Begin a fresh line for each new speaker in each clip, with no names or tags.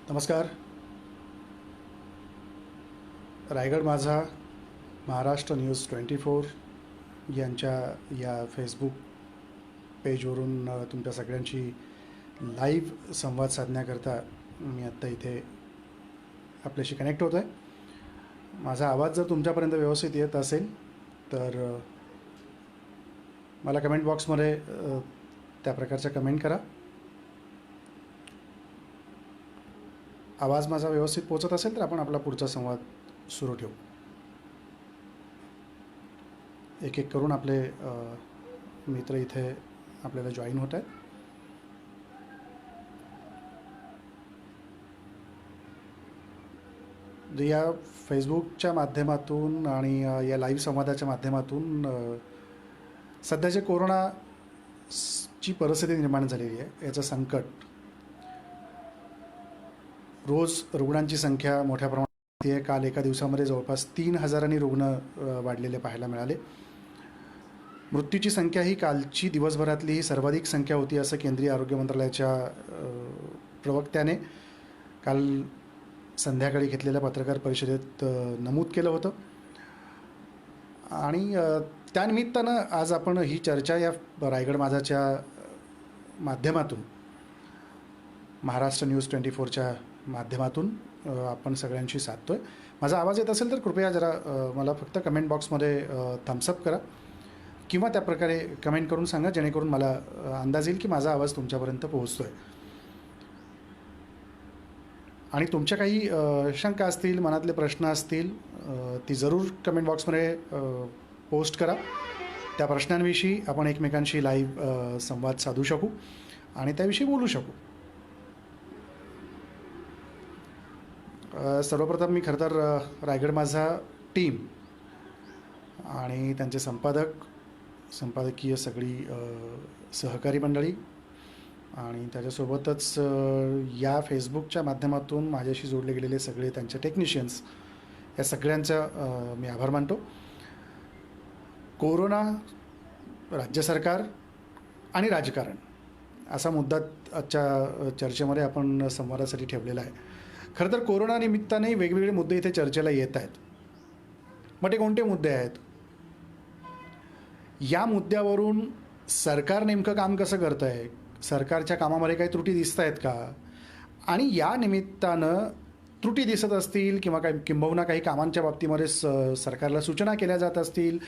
नमस्कार. रायगड माझा, महाराष्ट्र न्यूज 24 यांच्या या फेसबुक पेजवरून तुमच्या सगळ्यांची लाईव्ह संवाद साधण्याकरता मी आत्ता इथे आपल्याशी कनेक्ट होतो आहे. माझा आवाज जर तुमच्यापर्यंत व्यवस्थित येत असेल तर मला कमेंट बॉक्समध्ये त्या प्रकारच्या कमेंट करा. आवाज माझा व्यवस्थित पोचत असेल तर आपण आपला पुढचा संवाद सुरू ठेवू. एक एक करून आपले मित्र इथे आपल्याला जॉईन होत आहेत. या फेसबुकच्या माध्यमातून आणि या लाईव्ह संवादाच्या माध्यमातून सध्या जे कोरोनाची परिस्थिती निर्माण झालेली आहे, याचं संकट, रोज रुग्णांची संख्या मोठ्या प्रमाणात आहे. काल एका दिवसामध्ये जवळपास 3,000 रुग्ण वाढलेले पाहायला मिळाले. मृत्यूची संख्या ही कालची दिवसभरातली ही सर्वाधिक संख्या होती असं केंद्रीय आरोग्य मंत्रालयाच्या प्रवक्त्याने काल संध्याकाळी घेतलेल्या पत्रकार परिषदेत नमूद केलं होतं. आणि त्यानिमित्तानं आज आपण ही चर्चा या रायगड माझाच्या माध्यमातून, महाराष्ट्र न्यूज 24च्या माध्यमातून आपण सगळ्यांशी साधतोय. माझा आवाज येत असेल तर कृपया जरा मला फक्त कमेंट बॉक्समध्ये थम्सअप करा किंवा त्या प्रकारे कमेंट करून सांगा, जेणेकरून मला अंदाज येईल की माझा आवाज तुमच्यापर्यंत पोहोचतोय. आणि तुमच्या काही शंका असतील, मनातले प्रश्न असतील, ती जरूर कमेंट बॉक्समध्ये पोस्ट करा. त्या प्रश्नांविषयी आपण एकमेकांशी लाईव्ह संवाद साधू शकू आणि त्याविषयी बोलू शकू. सर्वप्रथम मी खरं तर रायगड माझा टीम आणि त्यांचे संपादकीय सगळी सहकारी मंडळी आणि त्याच्यासोबतच या फेसबुकच्या माध्यमातून माझ्याशी जोडले गेलेले सगळे त्यांचे टेक्निशियन्स, या सगळ्यांचा मी आभार मानतो. कोरोना, राज्य सरकार आणि राजकारण असा मुद्दा आजच्या चर्चेमध्ये आपण संवादासाठी ठेवलेला आहे. खरं तर कोरोना निमित्ताने वेगवेगळे मुद्दे इथे चर्चेला येत आहेत. मग ते कोणते मुद्दे आहेत? या मुद्द्यावरून सरकार नेमकं काम कसं करतं आहे, सरकारच्या कामामध्ये काही त्रुटी दिसत आहेत का, आणि या निमित्तानं त्रुटी दिसत असतील किंवा काही किंबहुना काही कामांच्या बाबतीमध्ये सरकारला सूचना केल्या जात असतील,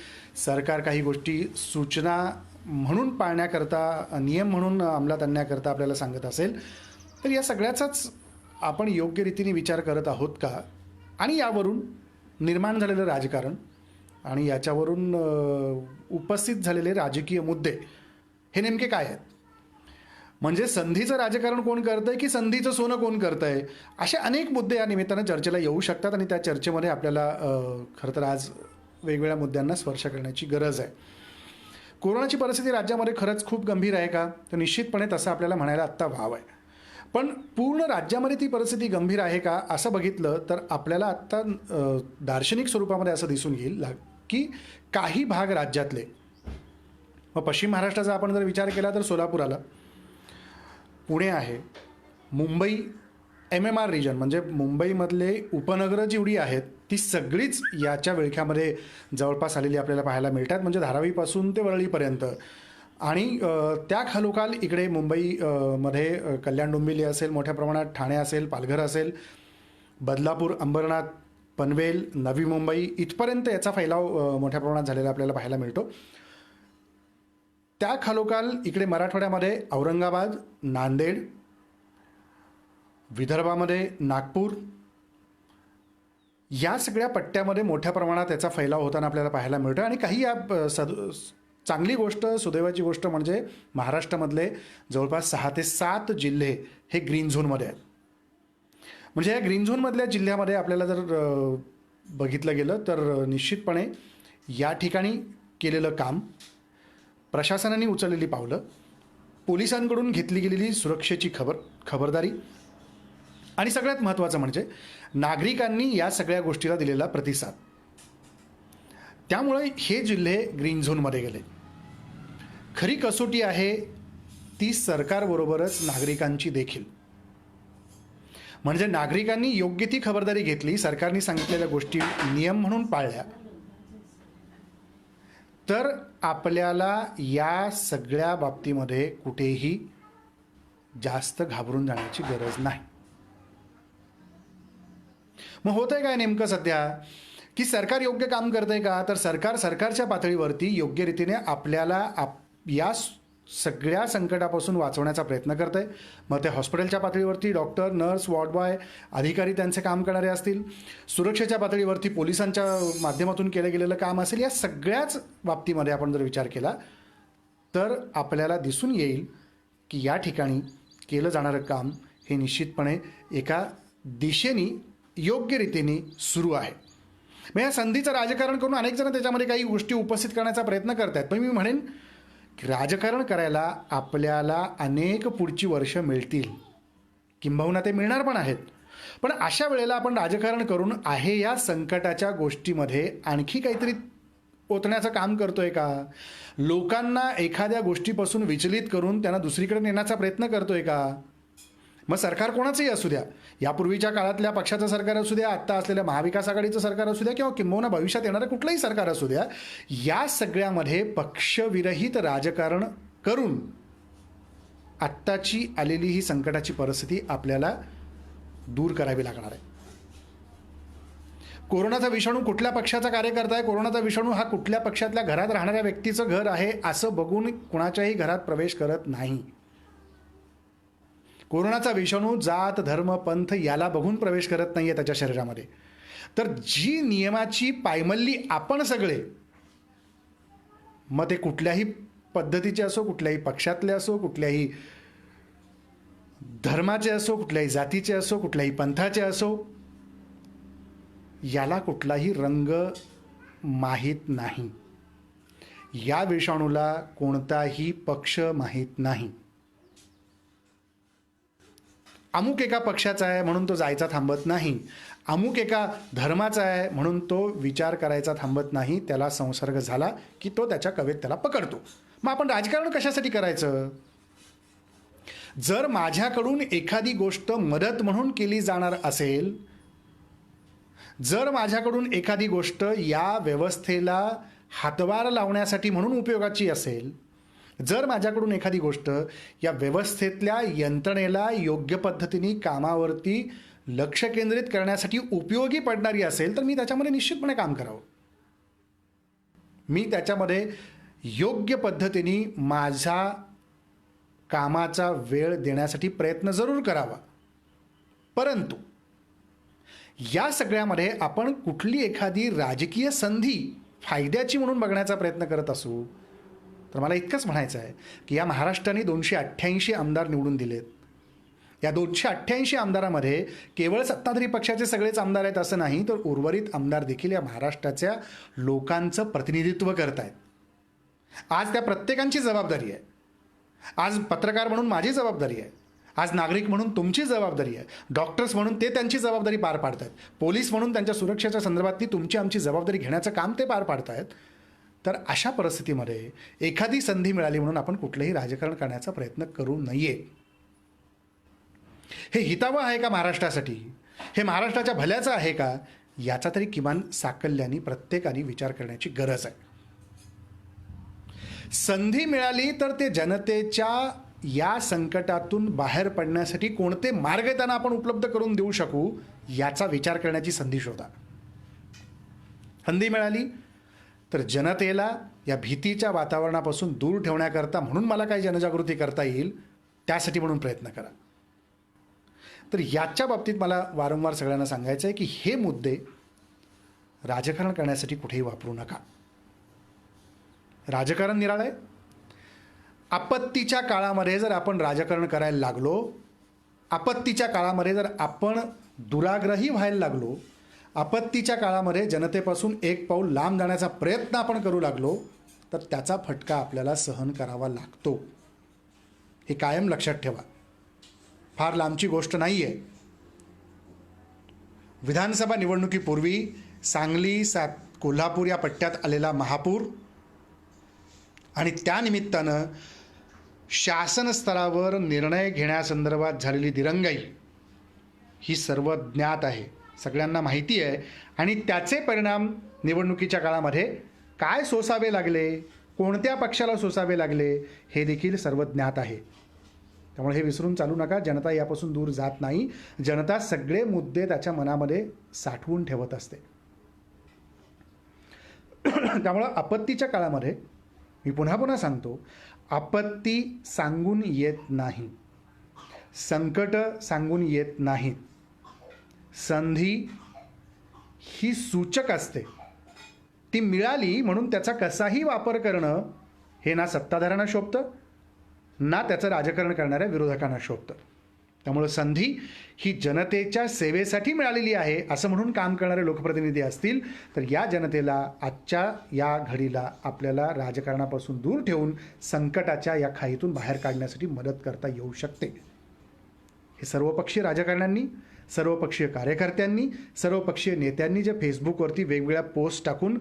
सरकार काही गोष्टी सूचना म्हणून पाळण्याकरता, नियम म्हणून अंमलात आणण्याकरता आपल्याला सांगत असेल, तर या सगळ्याचाच आपण योग्य रीतीने विचार करत आहोत का, आणि यावरून निर्माण झालेलं राजकारण आणि याच्यावरून उपस्थित झालेले राजकीय मुद्दे हे नेमके काय आहेत? म्हणजे संधीचं राजकारण कोण करतं आहे की संधीचं सोनं कोण करतं आहे, असे अनेक मुद्दे या निमित्तानं चर्चेला येऊ शकतात. आणि त्या चर्चेमध्ये आपल्याला खरं तर आज वेगवेगळ्या मुद्द्यांना स्पर्श करण्याची गरज आहे. कोरोनाची परिस्थिती राज्यामध्ये खरंच खूप गंभीर आहे का, तर निश्चितपणे तसं आपल्याला म्हणायला आत्ता वाव आहे. पण पूर्ण राज्यामध्ये ती परिस्थिती गंभीर आहे का असं बघितलं तर आपल्याला आत्ता दार्शनिक स्वरूपामध्ये असं दिसून येईल की काही भाग राज्यातले, मग पश्चिम महाराष्ट्राचा आपण जर विचार केला तर सोलापूर आला, पुणे आहे, मुंबई, MMR रिजन म्हणजे मुंबईमधले उपनगरं जेवढी आहेत ती सगळीच याच्या विळख्यामध्ये जवळपास आलेली आपल्याला पाहायला मिळतात. म्हणजे धारावीपासून ते वरळीपर्यंत. आणि त्या खालोखाल इकडे मुंबईमध्ये कल्याण डोंबिवली असेल, मोठ्या प्रमाणात ठाणे असेल, पालघर असेल, बदलापूर, अंबरनाथ, पनवेल, नवी मुंबई इथपर्यंत याचा फैलाव मोठ्या प्रमाणात झालेला आपल्याला पाहायला मिळतो. त्या खालोखाल इकडे मराठवाड्यामध्ये औरंगाबाद, नांदेड, विदर्भामध्ये नागपूर, या सगळ्या पट्ट्यामध्ये मोठ्या प्रमाणात याचा फैलाव होताना आपल्याला पाहायला मिळतो. आणि काही या चांगली गोष्ट, सुदैवाची गोष्ट म्हणजे महाराष्ट्रामधले जवळपास 6 ते 7 जिल्हे हे ग्रीन झोनमध्ये आहेत. म्हणजे या ग्रीन झोनमधल्या जिल्ह्यामध्ये आपल्याला जर बघितलं गेलं तर निश्चितपणे या ठिकाणी केलेलं काम, प्रशासनाने उचललेली पावलं, पोलिसांकडून घेतली गेलेली सुरक्षेची खबरदारी आणि सगळ्यात महत्त्वाचं म्हणजे नागरिकांनी या सगळ्या गोष्टीला दिलेला प्रतिसाद, त्यामुळे हे जिल्हे ग्रीन झोनमध्ये गेले. खरी कसोटी आहे ती सरकारबरोबरच नागरिकांची देखील. म्हणजे नागरिकांनी योग्य ती खबरदारी घेतली, सरकारने सांगितलेल्या गोष्टी नियम म्हणून पाळल्या, तर आपल्याला या सगळ्या बाबतीमध्ये कुठेही जास्त घाबरून जाण्याची गरज नाही. मग होतंय काय नेमकं सध्या, की सरकार योग्य काम करतंय का? तर सरकार सरकारच्या पातळीवरती योग्य रीतीने आपल्याला या सगळ्या संकटापासून वाचवण्याचा प्रयत्न करत आहे. मग ते हॉस्पिटलच्या पातळीवरती डॉक्टर, नर्स, वॉर्ड बॉय, अधिकारी त्यांचे काम करणारे असतील, सुरक्षेच्या पातळीवरती पोलिसांच्या माध्यमातून केलं गेलेलं काम असेल, या सगळ्याच बाबतीमध्ये आपण जर विचार केला तर आपल्याला दिसून येईल की या ठिकाणी केलं जाणारं काम हे निश्चितपणे एका दिशेने योग्य रीतीने सुरू आहे. मग या संधीचं राजकारण करून अनेक जण त्याच्यामध्ये काही गोष्टी उपस्थित करण्याचा प्रयत्न करत आहेत. पण मी म्हणेन की राजकारण करायला आपल्याला अनेक पुढची वर्ष मिळतील, किंबहुना ते मिळणार पण आहेत. पण अशा वेळेला आपण राजकारण करून आहे या संकटाच्या गोष्टीमध्ये आणखी काहीतरी ओतण्याचं काम करतोय का? लोकांना एखाद्या गोष्टीपासून विचलित करून त्यांना दुसरीकडे नेण्याचा प्रयत्न करतोय का? मग सरकार कोणाचंही असू द्या, यापूर्वीच्या काळातल्या पक्षाचं सरकार असू द्या, आत्ता असलेल्या महाविकास आघाडीचं सरकार असू द्या, किंवा किंबहुना भविष्यात येणारं कुठलंही सरकार असू द्या, या सगळ्यामध्ये पक्षविरहित राजकारण करून आत्ताची आलेली ही संकटाची परिस्थिती आपल्याला दूर करावी लागणार आहे. कोरोनाचा विषाणू कुठल्या पक्षाचा कार्यकर्ता आहे, कोरोनाचा विषाणू हा कुठल्या पक्षातल्या घरात राहणाऱ्या व्यक्तीचं घर आहे असं बघून कुणाच्याही घरात प्रवेश करत नाही. कोरोनाचा विषाणू जात, धर्म, पंथ याला बघून प्रवेश करत नाही आहे त्याच्या शरीरामध्ये. तर जी नियमाची पायमल्ली आपण सगळे, मग ते कुठल्याही पद्धतीचे असो, कुठल्याही पक्षातले असो, कुठल्याही धर्माचे असो, कुठल्याही जातीचे असो, कुठल्याही पंथाचे असो, याला कुठलाही रंग माहीत नाही. या विषाणूला कोणताही पक्ष माहीत नाही. अमुक एका पक्षाचा आहे म्हणून तो जायचा थांबत नाही, अमुक एका धर्माचा आहे म्हणून तो विचार करायचा थांबत नाही. त्याला संसर्ग झाला की तो त्याच्या कवेत त्याला पकडतो. मग आपण राजकारण कशासाठी करायचं? जर माझ्याकडून एखादी गोष्ट मदत म्हणून केली जाणार असेल, जर माझ्याकडून एखादी गोष्ट या व्यवस्थेला हातभार लावण्यासाठी म्हणून उपयोगाची असेल, जर माझ्याकडून एखादी गोष्ट या व्यवस्थेतल्या यंत्रणेला योग्य पद्धतीने कामावरती लक्ष केंद्रित करण्यासाठी उपयोगी पडणारी असेल, तर मी त्याच्यामध्ये निश्चितपणे काम करावं. मी त्याच्यामध्ये योग्य पद्धतीने माझा कामाचा वेळ देण्यासाठी प्रयत्न जरूर करावा. परंतु या सगळ्यामध्ये आपण कुठली एखादी राजकीय संधी फायद्याची म्हणून बघण्याचा प्रयत्न करत असू, तर मला इतकंच म्हणायचं आहे की या महाराष्ट्राने 288 आमदार निवडून दिलेत. या 288 आमदारामध्ये केवळ सत्ताधारी पक्षाचे सगळेच आमदार आहेत असं नाही, तर उर्वरित आमदार देखील या महाराष्ट्राच्या लोकांचं प्रतिनिधित्व करत आहेत. आज त्या प्रत्येकांची जबाबदारी आहे. आज पत्रकार म्हणून माझी जबाबदारी आहे, आज नागरिक म्हणून तुमची जबाबदारी आहे, डॉक्टर्स म्हणून ते त्यांची जबाबदारी पार पाडत आहेत, पोलीस म्हणून त्यांच्या सुरक्षेच्या संदर्भातली तुमची आमची जबाबदारी घेण्याचं काम ते पार पाडत आहेत. तर अशा परिस्थितीमध्ये एखादी संधी मिळाली म्हणून आपण कुठलंही राजकारण करण्याचा प्रयत्न करू नये. हे हितावह आहे का महाराष्ट्रासाठी? हे महाराष्ट्राच्या भल्याचं आहे का? याचा तरी किमान साकल्याने प्रत्येकाने विचार करण्याची गरज आहे. संधी मिळाली तर ते जनतेच्या या संकटातून बाहेर पडण्यासाठी कोणते मार्ग त्यांना आपण उपलब्ध करून देऊ शकू याचा विचार करण्याची संधी शोधा. संधी मिळाली तर जनतेला या भीतीच्या वातावरणापासून दूर ठेवण्याकरता म्हणून मला काही जनजागृती करता येईल त्यासाठी म्हणून प्रयत्न करा. तर याच्या बाबतीत मला वारंवार सगळ्यांना सांगायचं आहे की हे मुद्दे राजकारण करण्यासाठी कुठेही वापरू नका. राजकारण निराळं आहे. आपत्तीच्या काळामध्ये जर आपण राजकारण करायला लागलो, आपत्तीच्या काळामध्ये जर आपण दुराग्रही व्हायला लागलो, आपत्तीच्या काळामध्ये जनतेपासून एक पाऊल लांब जाण्याचा प्रयत्न आपण करू लागलो, तर त्याचा फटका आपल्याला सहन करावा लागतो. हे कायम लक्षात ठेवा. फार लांबची गोष्ट नाही आहे. विधानसभा निवडणुकीपूर्वी सांगली, कोल्हापूर या पट्ट्यात आलेला महापूर आणि त्यानिमित्तानं शासन स्तरावर निर्णय घेण्यासंदर्भात झालेली दिरंगाई ही सर्व ज्ञात आहे, सगळ्यांना माहिती आहे. आणि त्याचे परिणाम निवडणुकीच्या काळामध्ये काय सोसावे लागले, कोणत्या पक्षाला सोसावे लागले, हे देखील सर्व ज्ञात आहे. त्यामुळे हे विसरून चालू नका. जनता यापासून दूर जात नाही. जनता सगळे मुद्दे त्याच्या मनामध्ये साठवून ठेवत असते. त्यामुळं आपत्तीच्या काळामध्ये मी पुन्हा पुन्हा सांगतो, आपत्ती सांगून येत नाही, संकट सांगून येत नाहीत. संधी ही सूचक असते. ती मिळाली म्हणून त्याचा कसाही वापर करणं हे ना सत्ताधाऱ्यांना शोभतं, ना त्याचं राजकारण करणाऱ्या विरोधकांना शोभतं. त्यामुळं संधी ही जनतेच्या सेवेसाठी मिळालेली आहे असं म्हणून काम करणारे लोकप्रतिनिधी असतील तर या जनतेला आजच्या या घडीला आपल्याला राजकारणापासून दूर ठेवून संकटाच्या या खाईतून बाहेर काढण्यासाठी मदत करता येऊ शकते. हे सर्वपक्षीय राजकारण्यांनी, सर्वपक्षीय कार्यकर्त्यांनी, सर्वपक्षीय नेत्यांनी जे फेसबुकवरती वेगवेगळ्या पोस्ट टाकून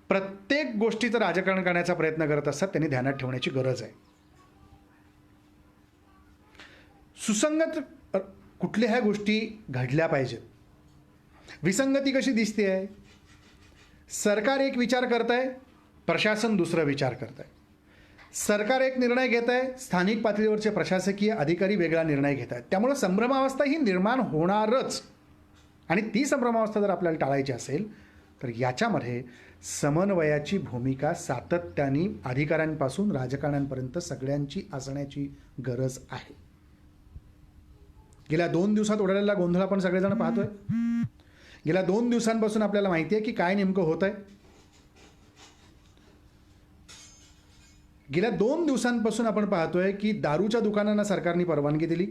प्रत्येक गोष्टीचं राजकारण करण्याचा प्रयत्न करत असतात त्यांनी ध्यानात ठेवण्याची गरज आहे. सुसंगत कुठल्या गोष्टी घडल्या पाहिजेत. विसंगती कशी दिसते आहे? सरकार एक विचार करत आहे, प्रशासन दुसरा विचार करत आहे. सरकार एक निर्णय घेत आहे, स्थानिक पातळीवरचे प्रशासकीय अधिकारी वेगळा निर्णय घेत आहेत. त्यामुळे संभ्रमावस्था ही निर्माण होणारच. आणि ती संभ्रमावस्था जर आपल्याला टाळायची असेल तर याच्यामध्ये समन्वयाची भूमिका सातत्याने अधिकाऱ्यांपासून राजकारण्यांपर्यंत सगळ्यांची असण्याची गरज आहे. गेल्या 2 दिवसात उडालेला गोंधळ आपण सगळेजण पाहतोय. गेल्या 2 दिवसांपासून आपल्याला माहिती आहे की काय नेमकं होत आहे. गेल्या 2 दिवसांपासून आपण पाहतोय की दारूच्या दुकानांना सरकारने परवानगी दिली.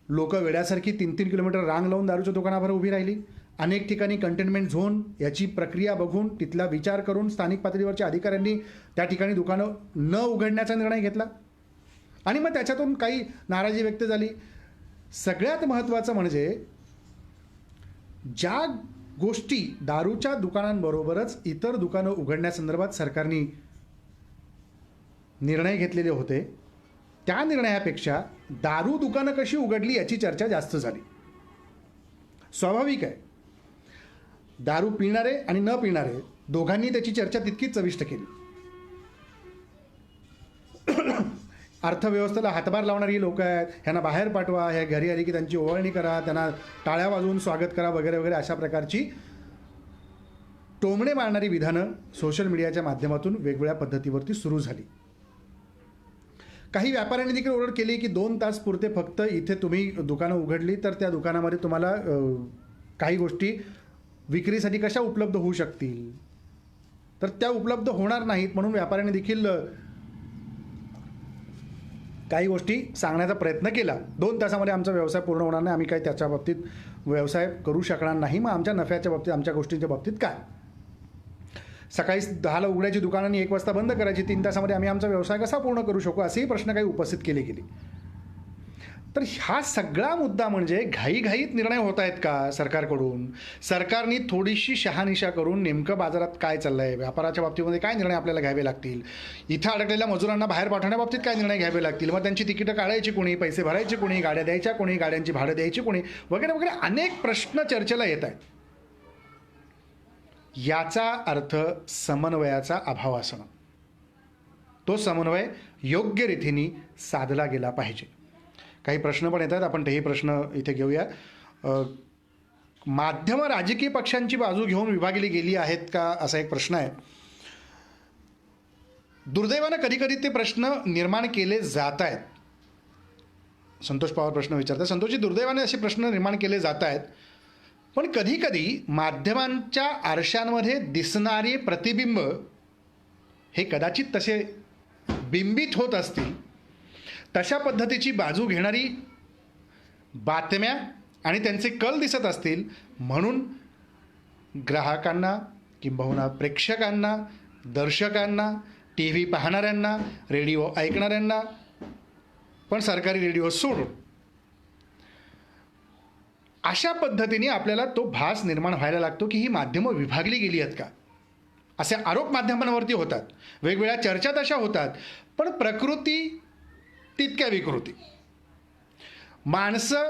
लोक वेड्यासारखी 3-3 किलोमीटर रांग लावून दारूच्या दुकानावर उभी राहिली. अनेक ठिकाणी कंटेनमेंट झोन याची प्रक्रिया बघून तिथला विचार करून स्थानिक पातळीवरच्या अधिकाऱ्यांनी त्या ठिकाणी दुकानं न उघडण्याचा निर्णय घेतला. आणि मग त्याच्यातून काही नाराजी व्यक्त झाली. सगळ्यात महत्त्वाचं म्हणजे ज्या गोष्टी दारूच्या दुकानांबरोबरच इतर दुकानं उघडण्यासंदर्भात सरकारने निर्णय घेतलेले होते त्या निर्णयापेक्षा दारू दुकानं कशी उघडली याची चर्चा जास्त झाली. स्वाभाविक आहे, दारू पिणारे आणि न पिणारे दोघांनी त्याची चर्चा तितकीच चविष्ट केली. अर्थव्यवस्थेला हातभार लावणारी लोक आहेत, ह्यांना बाहेर पाठवा, ह्या घरी आली की त्यांची ओवाळणी करा, त्यांना टाळ्या वाजवून स्वागत करा वगैरे वगैरे अशा प्रकारची टोमणे मारणारी विधानं सोशल मीडियाच्या माध्यमातून वेगवेगळ्या पद्धतीवरती सुरू झाली. काही व्यापाऱ्यांनी देखील ओरड केली की 2 तास पुरते फक्त इथे तुम्ही दुकानं उघडली तर त्या दुकानामध्ये तुम्हाला काही गोष्टी विक्रीसाठी कशा उपलब्ध होऊ शकतील, तर त्या उपलब्ध होणार नाहीत. म्हणून व्यापाऱ्यांनी देखील काही गोष्टी सांगण्याचा प्रयत्न केला. 2 तासामध्ये आमचा व्यवसाय पूर्ण होणार नाही, आम्ही काही त्याच्या बाबतीत व्यवसाय करू शकणार नाही. मग आमच्या नफ्याच्या बाबतीत, आमच्या गोष्टींच्या बाबतीत काय? सकाळी 10ला उघडायची दुकानांनी 1 वाजता बंद करायची, 3 तासामध्ये आम्ही आमचा व्यवसाय कसा पूर्ण करू शकू, असेही प्रश्न काही उपस्थित केले गेले. तर हा सगळा मुद्दा म्हणजे घाईघाईत निर्णय होत आहेत का सरकारकडून? सरकारने थोडीशी शहानिशा करून नेमकं बाजारात काय चाललं आहे, व्यापाराच्या बाबतीमध्ये काय निर्णय आपल्याला घ्यावे लागतील, इथं अडकलेल्या मजुरांना बाहेर पाठवण्याबाबतीत काय निर्णय घ्यावे लागतील, मग त्यांची तिकीटं काढायची कोणी, पैसे भरायचे कोणी, गाड्या द्यायच्या कोणी, गाड्यांची भाडं द्यायची कोणी, वगैरे वगैरे अनेक प्रश्न चर्चेला येत आहेत. याचा अर्थ समन्वयाचा अभाव असणं. तो समन्वय योग्य रीतीने साधला गेला पाहिजे. काही प्रश्न पण येतात, आपण तेही प्रश्न इथे घेऊया. माध्यमं राजकीय पक्षांची बाजू घेऊन विभागली गेली आहेत का, असा एक प्रश्न आहे. दुर्दैवानं कधीकधी ते प्रश्न निर्माण केले जात आहेत. संतोष पवार प्रश्न विचारतात. संतोषजी, दुर्दैवाने असे प्रश्न निर्माण केले जात आहेत, पण कधीकधी माध्यमांच्या आरशांमध्ये दिसणारे प्रतिबिंब हे कदाचित तसे बिंबित होत असतील. तशा पद्धतीची बाजू घेणारी बातम्या आणि त्यांचे कल दिसत असतील, म्हणून ग्राहकांना किंबहुना प्रेक्षकांना, दर्शकांना, टी व्ही पाहणाऱ्यांना, रेडिओ ऐकणाऱ्यांना, पण सरकारी रेडिओ सोडून अशा पद्धतीने आपल्याला तो भास निर्माण व्हायला लागतो की ही माध्यमं विभागली गेली आहेत का, असे आरोप माध्यमांवरती होतात. वेगवेगळ्या चर्चा तशा होतात, पण प्रकृती तितक्या विकृती. माणसं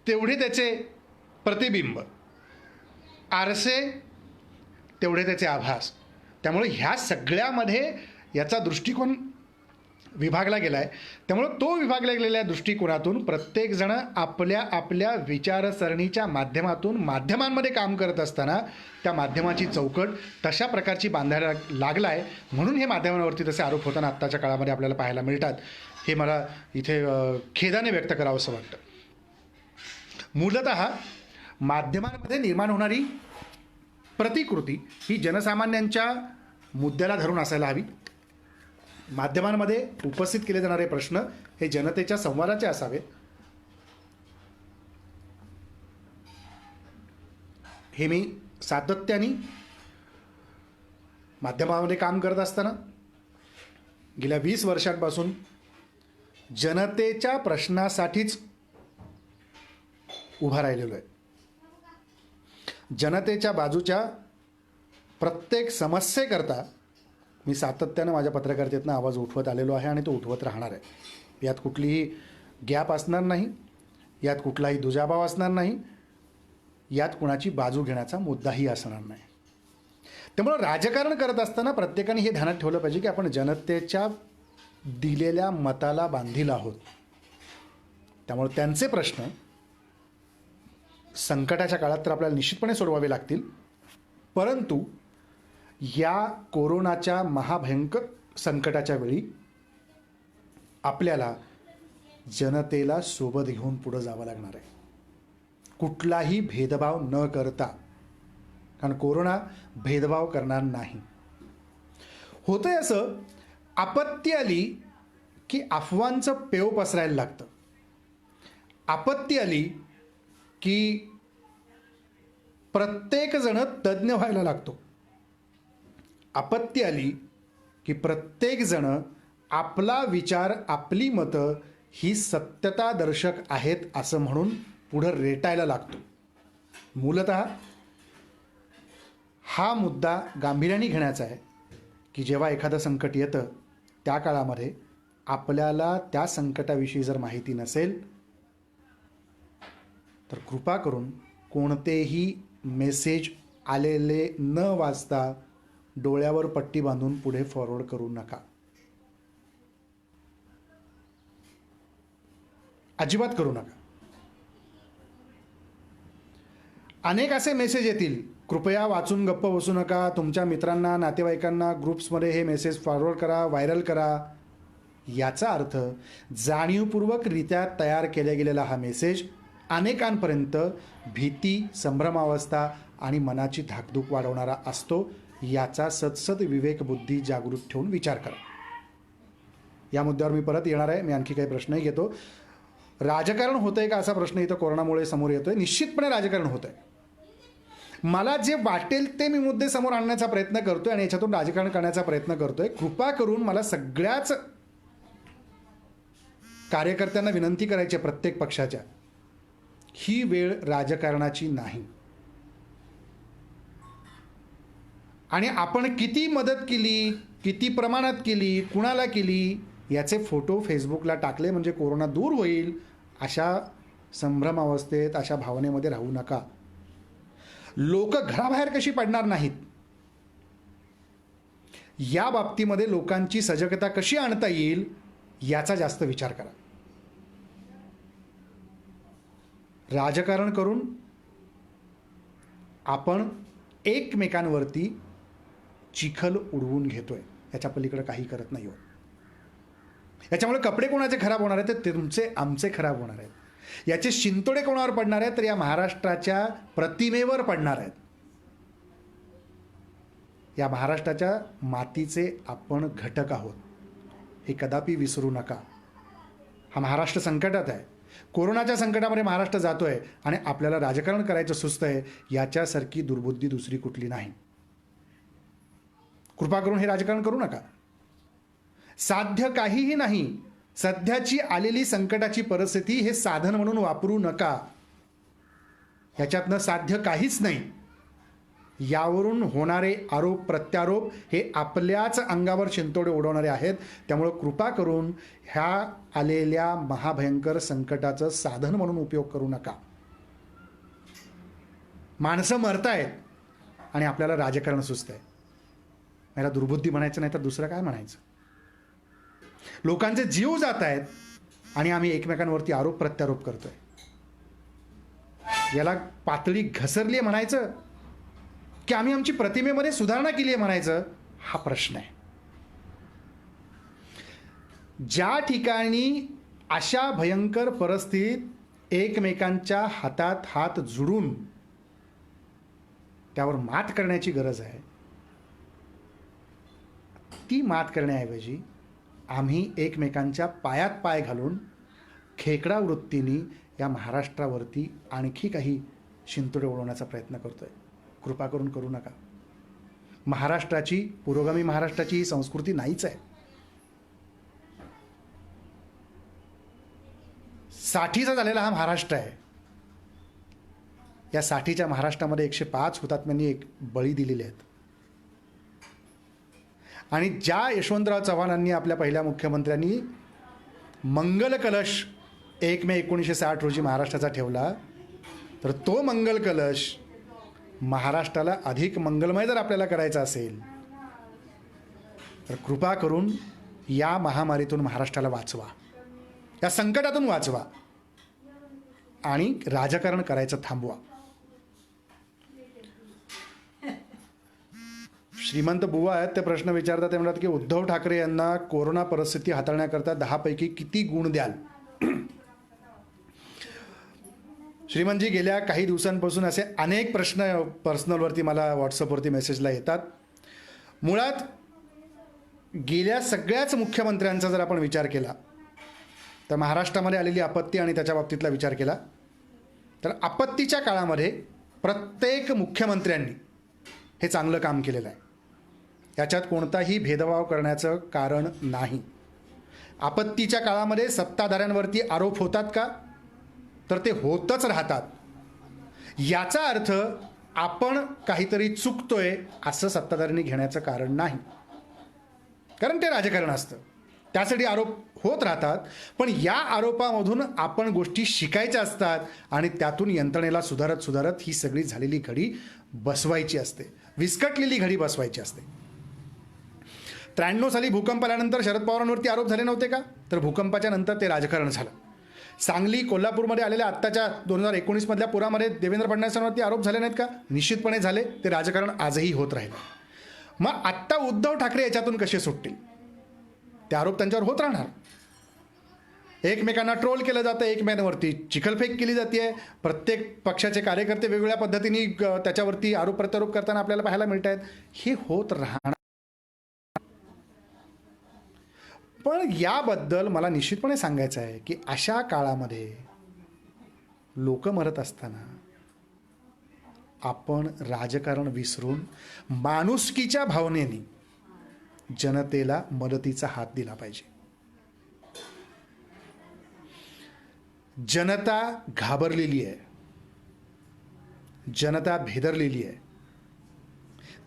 तेवढे त्याचे प्रतिबिंब, आरसे तेवढे त्याचे आभास. त्यामुळे ह्या सगळ्यामध्ये याचा दृष्टिकोन विभागला गेला आहे. त्यामुळं तो विभागल्या गेलेल्या दृष्टिकोनातून प्रत्येकजण आपल्या आपल्या विचारसरणीच्या माध्यमातून माध्यमांमध्ये काम करत असताना त्या माध्यमाची चौकट तशा प्रकारची बांधायला लागला आहे. म्हणून हे माध्यमांवरती तसे आरोप होताना आत्ताच्या काळामध्ये आपल्याला पाहायला मिळतात. हे मला इथे खेदाने व्यक्त करावंसं वाटतं. मूलतः माध्यमांमध्ये निर्माण होणारी प्रतिकृती ही जनसामान्यांच्या मुद्द्याला धरून असायला हवी. माध्यमांमध्ये उपस्थित केले जाणारे प्रश्न हे जनतेच्या संवादाचे असावेत. हे मी सातत्याने माध्यमामध्ये काम करत असताना गेल्या 20 वर्षांपासून जनतेच्या प्रश्नासाठीच उभा राहिलेलो आहे. जनतेच्या बाजूच्या प्रत्येक समस्येकरता मी सातत्यानं माझ्या पत्रकारितेतनं आवाज उठवत आलेलो आहे आणि तो उठवत राहणार आहे. यात कुठलीही गॅप असणार नाही, यात कुठलाही दुजाभाव असणार नाही, यात कुणाची बाजू घेण्याचा मुद्दाही असणार नाही. त्यामुळं राजकारण करत असताना प्रत्येकाने हे ध्यानात ठेवलं पाहिजे की आपण जनतेच्या दिलेल्या मताला बांधील आहोत. त्यामुळे त्यांचे प्रश्न संकटाच्या काळात तर आपल्याला निश्चितपणे सोडवावे लागतील, परंतु या कोरोनाच्या महाभयंकर संकटाच्या वेळी आपल्याला जनतेला सोबत घेऊन पुढं जावं लागणार आहे, कुठलाही भेदभाव न करता. कारण कोरोना भेदभाव करणार नाही. होतंय असं, आपत्ती आली की अफवांचं पेव पसरायला लागतं. आपत्ती आली की प्रत्येकजण तज्ज्ञ व्हायला लागतो. आपत्ती आली की प्रत्येकजण आपला विचार, आपली मतं ही सत्यतादर्शक आहेत असं म्हणून पुढं रेटायला लागतो. मूलतः हा मुद्दा गांभीर्याने घेण्याचा आहे की जेव्हा एखादं संकट येतं त्या काळामध्ये आपल्याला त्या संकटाविषयी जर माहिती नसेल तर कृपा करून कोणतेही मेसेज आलेले न वाचता डोळ्यावर पट्टी बांधून पुढे फॉरवर्ड करू नका. अजिबात करू नका. अनेक असे मेसेज येतील, कृपया वाचून गप्प बसू नका. तुमच्या मित्रांना, नातेवाईकांना ग्रुप्समध्ये हे मेसेज फॉरवर्ड करा, व्हायरल करा. याचा अर्थ जाणीवपूर्वकरित्या तयार केला गेलेला हा मेसेज अनेकांपर्यंत भीती, संभ्रमावस्था आणि मनाची धाकधूक वाढवणारा असतो. याचा सदसद विवेकबुद्धी जागृत ठेवून विचार करा. या मुद्द्यावर मी परत येणार आहे. मी आणखी काही प्रश्नही घेतो. राजकारण होतंय का असा प्रश्न इथं कोरोनामुळे समोर येतोय. निश्चितपणे राजकारण होतंय. मला जे वाटेल ते मी मुद्दे समोर आणण्याचा प्रयत्न करतोय आणि याच्यातून राजकारण करण्याचा प्रयत्न करतोय. कृपा करून मला सगळ्याच कार्यकर्त्यांना विनंती करायची आहे, प्रत्येक पक्षाच्या, ही वेळ राजकारणाची नाही. आणि आपण किती मदत केली, किती प्रमाणात केली, कुणाला केली, याचे फोटो फेसबुकला टाकले म्हणजे कोरोना दूर होईल अशा संभ्रमावस्थेत, अशा भावनेमध्ये राहू नका. लोक घराबाहेर कशी पडणार नाहीत या बाबतीमध्ये लोकांची सजगता कशी आणता येईल याचा जास्त विचार करा. राजकारण करून आपण एकमेकांवरती चिखल उडवून घेतोय, याच्या पलीकडे काही करत नाही. याच्यामुळे कपडे कोणाचे खराब होणार आहेत ते तुमचे, आमचे खराब होणार आहेत. याचे शिंतोडे कोणावर पडणार आहेत तर या महाराष्ट्राच्या प्रतिमेवर पडणार आहेत. या महाराष्ट्राच्या मातीचे आपण घटक आहोत, हे कदापि विसरू नका. हा महाराष्ट्र संकटात आहे. कोरोनाच्या संकटामध्ये महाराष्ट्र जातोय आणि आपल्याला राजकारण करायचं सुस्त आहे. याच्यासारखी दुर्बुद्धी दुसरी कुठली नाही. कृपा करून हे राजकारण करू नका. साध्य काहीही नाही. सध्याची आलेली संकटाची परिस्थिती हे साधन म्हणून वापरू नका. याच्यातनं साध्य काहीच नाही. यावरून होणारे आरोप प्रत्यारोप हे आपल्याच अंगावर शिंतोडे उडवणारे आहेत. त्यामुळं कृपा करून ह्या आलेल्या महाभयंकर संकटाचं साधन म्हणून उपयोग करू नका. माणसं मरतायत आणि आपल्याला राजकारण सुचतंय. मला दुर्बुद्धी म्हणायचं नाही तर दुसरं काय म्हणायचं. लोकांचे जीव जात आहेत आणि आम्ही एकमेकांवरती आरोप प्रत्यारोप करतोय. याला पातळी घसरली आहे म्हणायचं की आम्ही आमची प्रतिमेमध्ये सुधारणा केली आहे म्हणायचं, हा प्रश्न आहे. ज्या ठिकाणी अशा भयंकर परिस्थितीत एकमेकांच्या हातात हात जुडून त्यावर मात करण्याची गरज आहे, ती मात करण्याऐवजी आम्ही एकमेकांच्या पायात पाय घालून खेकडा वृत्तीने या महाराष्ट्रावरती आणखी काही शिंतोडे उडवण्याचा प्रयत्न करतोय. कृपा करून करू नका. महाराष्ट्राची, पुरोगामी महाराष्ट्राची ही संस्कृती नाहीच आहे. साठीचा झालेला हा महाराष्ट्र आहे. या साठीच्या महाराष्ट्रामध्ये 105 हुतात्म्यांनी एक बळी दिलेले आहेत. आणि ज्या यशवंतराव चव्हाणांनी, आपल्या पहिल्या मुख्यमंत्र्यांनी मंगल कलश 1 मे 1960 रोजी महाराष्ट्राचा ठेवला, तर तो मंगल कलश महाराष्ट्राला अधिक मंगलमय जर आपल्याला करायचा असेल तर कृपा करून या महामारीतून महाराष्ट्राला वाचवा, या संकटातून वाचवा आणि राजकारण करायचं थांबवा. श्रीमंत बुवा आहेत, ते प्रश्न विचारतात. ते म्हणतात की उद्धव ठाकरे यांना कोरोना परिस्थिती हाताळण्याकरता 10 पैकी किती गुण द्याल? श्रीमंतजी, गेल्या काही दिवसांपासून असे अनेक प्रश्न पर्सनलवरती मला व्हॉट्सअपवरती मेसेजला येतात. मुळात गेल्या सगळ्याच मुख्यमंत्र्यांचा जर आपण विचार केला तर महाराष्ट्रामध्ये आलेली आपत्ती आणि त्याच्या बाबतीतला विचार केला तर आपत्तीच्या काळामध्ये प्रत्येक मुख्यमंत्र्यांनी हे चांगलं काम केलेलं आहे. याच्यात कोणताही भेदभाव करण्याचं कारण नाही. आपत्तीच्या काळामध्ये सत्ताधाऱ्यांवरती आरोप होतात का? तर ते होतच राहतात. याचा अर्थ आपण काहीतरी चुकतोय असं सत्ताधाऱ्यांनी घेण्याचं कारण नाही, कारण ते राजकारण असतं. त्यासाठी आरोप होत राहतात. पण या आरोपामधून आपण गोष्टी शिकायच्या असतात आणि त्यातून यंत्रणेला सुधारत सुधारत ही सगळी झालेली घडी बसवायची असते, विस्कटलेली घडी बसवायची असते. 93 साली भूकंप आल्यानंतर शरद पवारांवरती आरोप झाले नव्हते का? तर भूकंपाच्या नंतर ते राजकारण झालं. सांगली, कोल्हापूरमध्ये आलेल्या आत्ताच्या 2019 मधल्या पुरामध्ये देवेंद्र फडणवीसांवरती आरोप झाले नाहीत का? निश्चितपणे झाले. ते राजकारण आजही होत राहिलं. मग आत्ता उद्धव ठाकरे याच्यातून कसे सुटतील? ते आरोप त्यांच्यावर होत राहणार. एकमेकांना ट्रोल केलं जातं, एकमेकांवरती चिखलफेक केली जाते. प्रत्येक पक्षाचे कार्यकर्ते वेगवेगळ्या पद्धतीने त्याच्यावरती आरोप प्रत्यारोप करताना आपल्याला पाहायला मिळत आहेत. हे होत राहणार. पण याबद्दल मला निश्चितपणे सांगायचं आहे की अशा काळामध्ये लोक मरत असताना आपण राजकारण विसरून माणुसकीच्या भावनेने जनतेला मदतीचा हात दिला पाहिजे. जनता घाबरलेली आहे, जनता भेदरलेली आहे.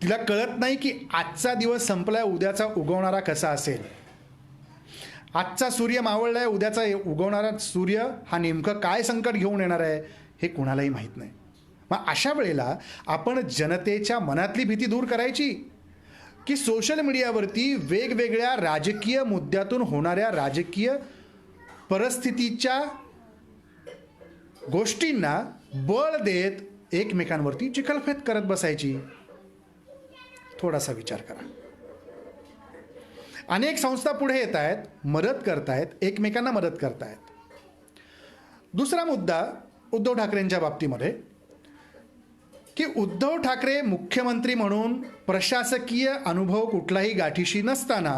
तिला कळत नाही की आजचा दिवस संपलाय, उद्याचा उगवणारा कसा असेल. आजचा सूर्य मावळलाय, उद्याचा उगवणारा सूर्य हा नेमकं काय संकट घेऊन येणार आहे हे कुणालाही माहीत नाही. मग अशा वेळेला आपण जनतेच्या मनातली भीती दूर करायची की सोशल मीडियावरती वेगवेगळ्या राजकीय मुद्द्यातून होणाऱ्या राजकीय परिस्थितीच्या गोष्टींना बळ देत एकमेकांवरती चिखलफेक करत बसायची? थोडासा विचार करा. अनेक संस्था पुढे येत आहेत, मदत करतायत, एकमेकांना मदत करतायत. दुसरा मुद्दा उद्धव ठाकरेंच्या बाबतीमध्ये की उद्धव ठाकरे मुख्यमंत्री म्हणून प्रशासकीय अनुभव कुठलाही गाठीशी नसताना,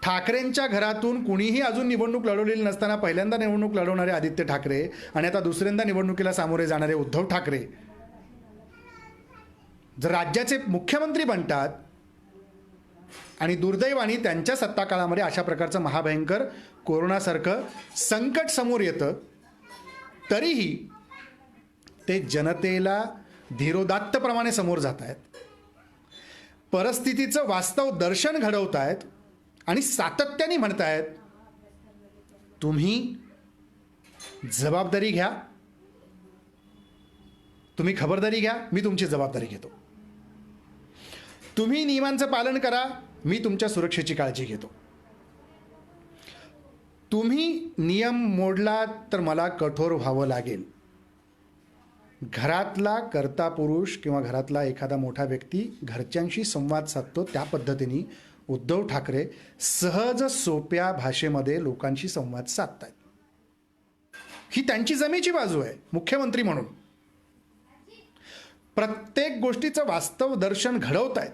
ठाकरेंच्या घरातून कुणीही अजून निवडणूक लढवलेली नसताना पहिल्यांदा निवडणूक लढवणारे आदित्य ठाकरे आणि आता दुसऱ्यांदा निवडणुकीला सामोरे जाणारे उद्धव ठाकरे जर राज्याचे मुख्यमंत्री बनतात आणि दुर्दैवाने त्यांच्या सत्ताकाळामध्ये अशा प्रकारचं महाभयंकर कोरोनासारखं संकट समोर येतं, तरीही ते जनतेला धीरोदात्तप्रमाणे समोर जात आहेत, परिस्थितीचं वास्तव दर्शन घडवत आहेत आणि सातत्याने म्हणतायत तुम्ही जबाबदारी घ्या, तुम्ही खबरदारी घ्या, मी तुमची जबाबदारी घेतो. तुम्ही नियमांचं पालन करा, मी तुमच्या सुरक्षेची काळजी घेतो. तुम्ही नियम मोडला तर मला कठोर व्हावं लागेल. घरातला कर्ता पुरुष किंवा घरातला एखादा मोठा व्यक्ती घरच्यांशी संवाद साधतो त्या पद्धतीने उद्धव ठाकरे सहज सोप्या भाषेमध्ये लोकांशी संवाद साधतायत. ही त्यांची जमेची बाजू आहे. मुख्यमंत्री म्हणून प्रत्येक गोष्टीचं वास्तव दर्शन घडवतायत.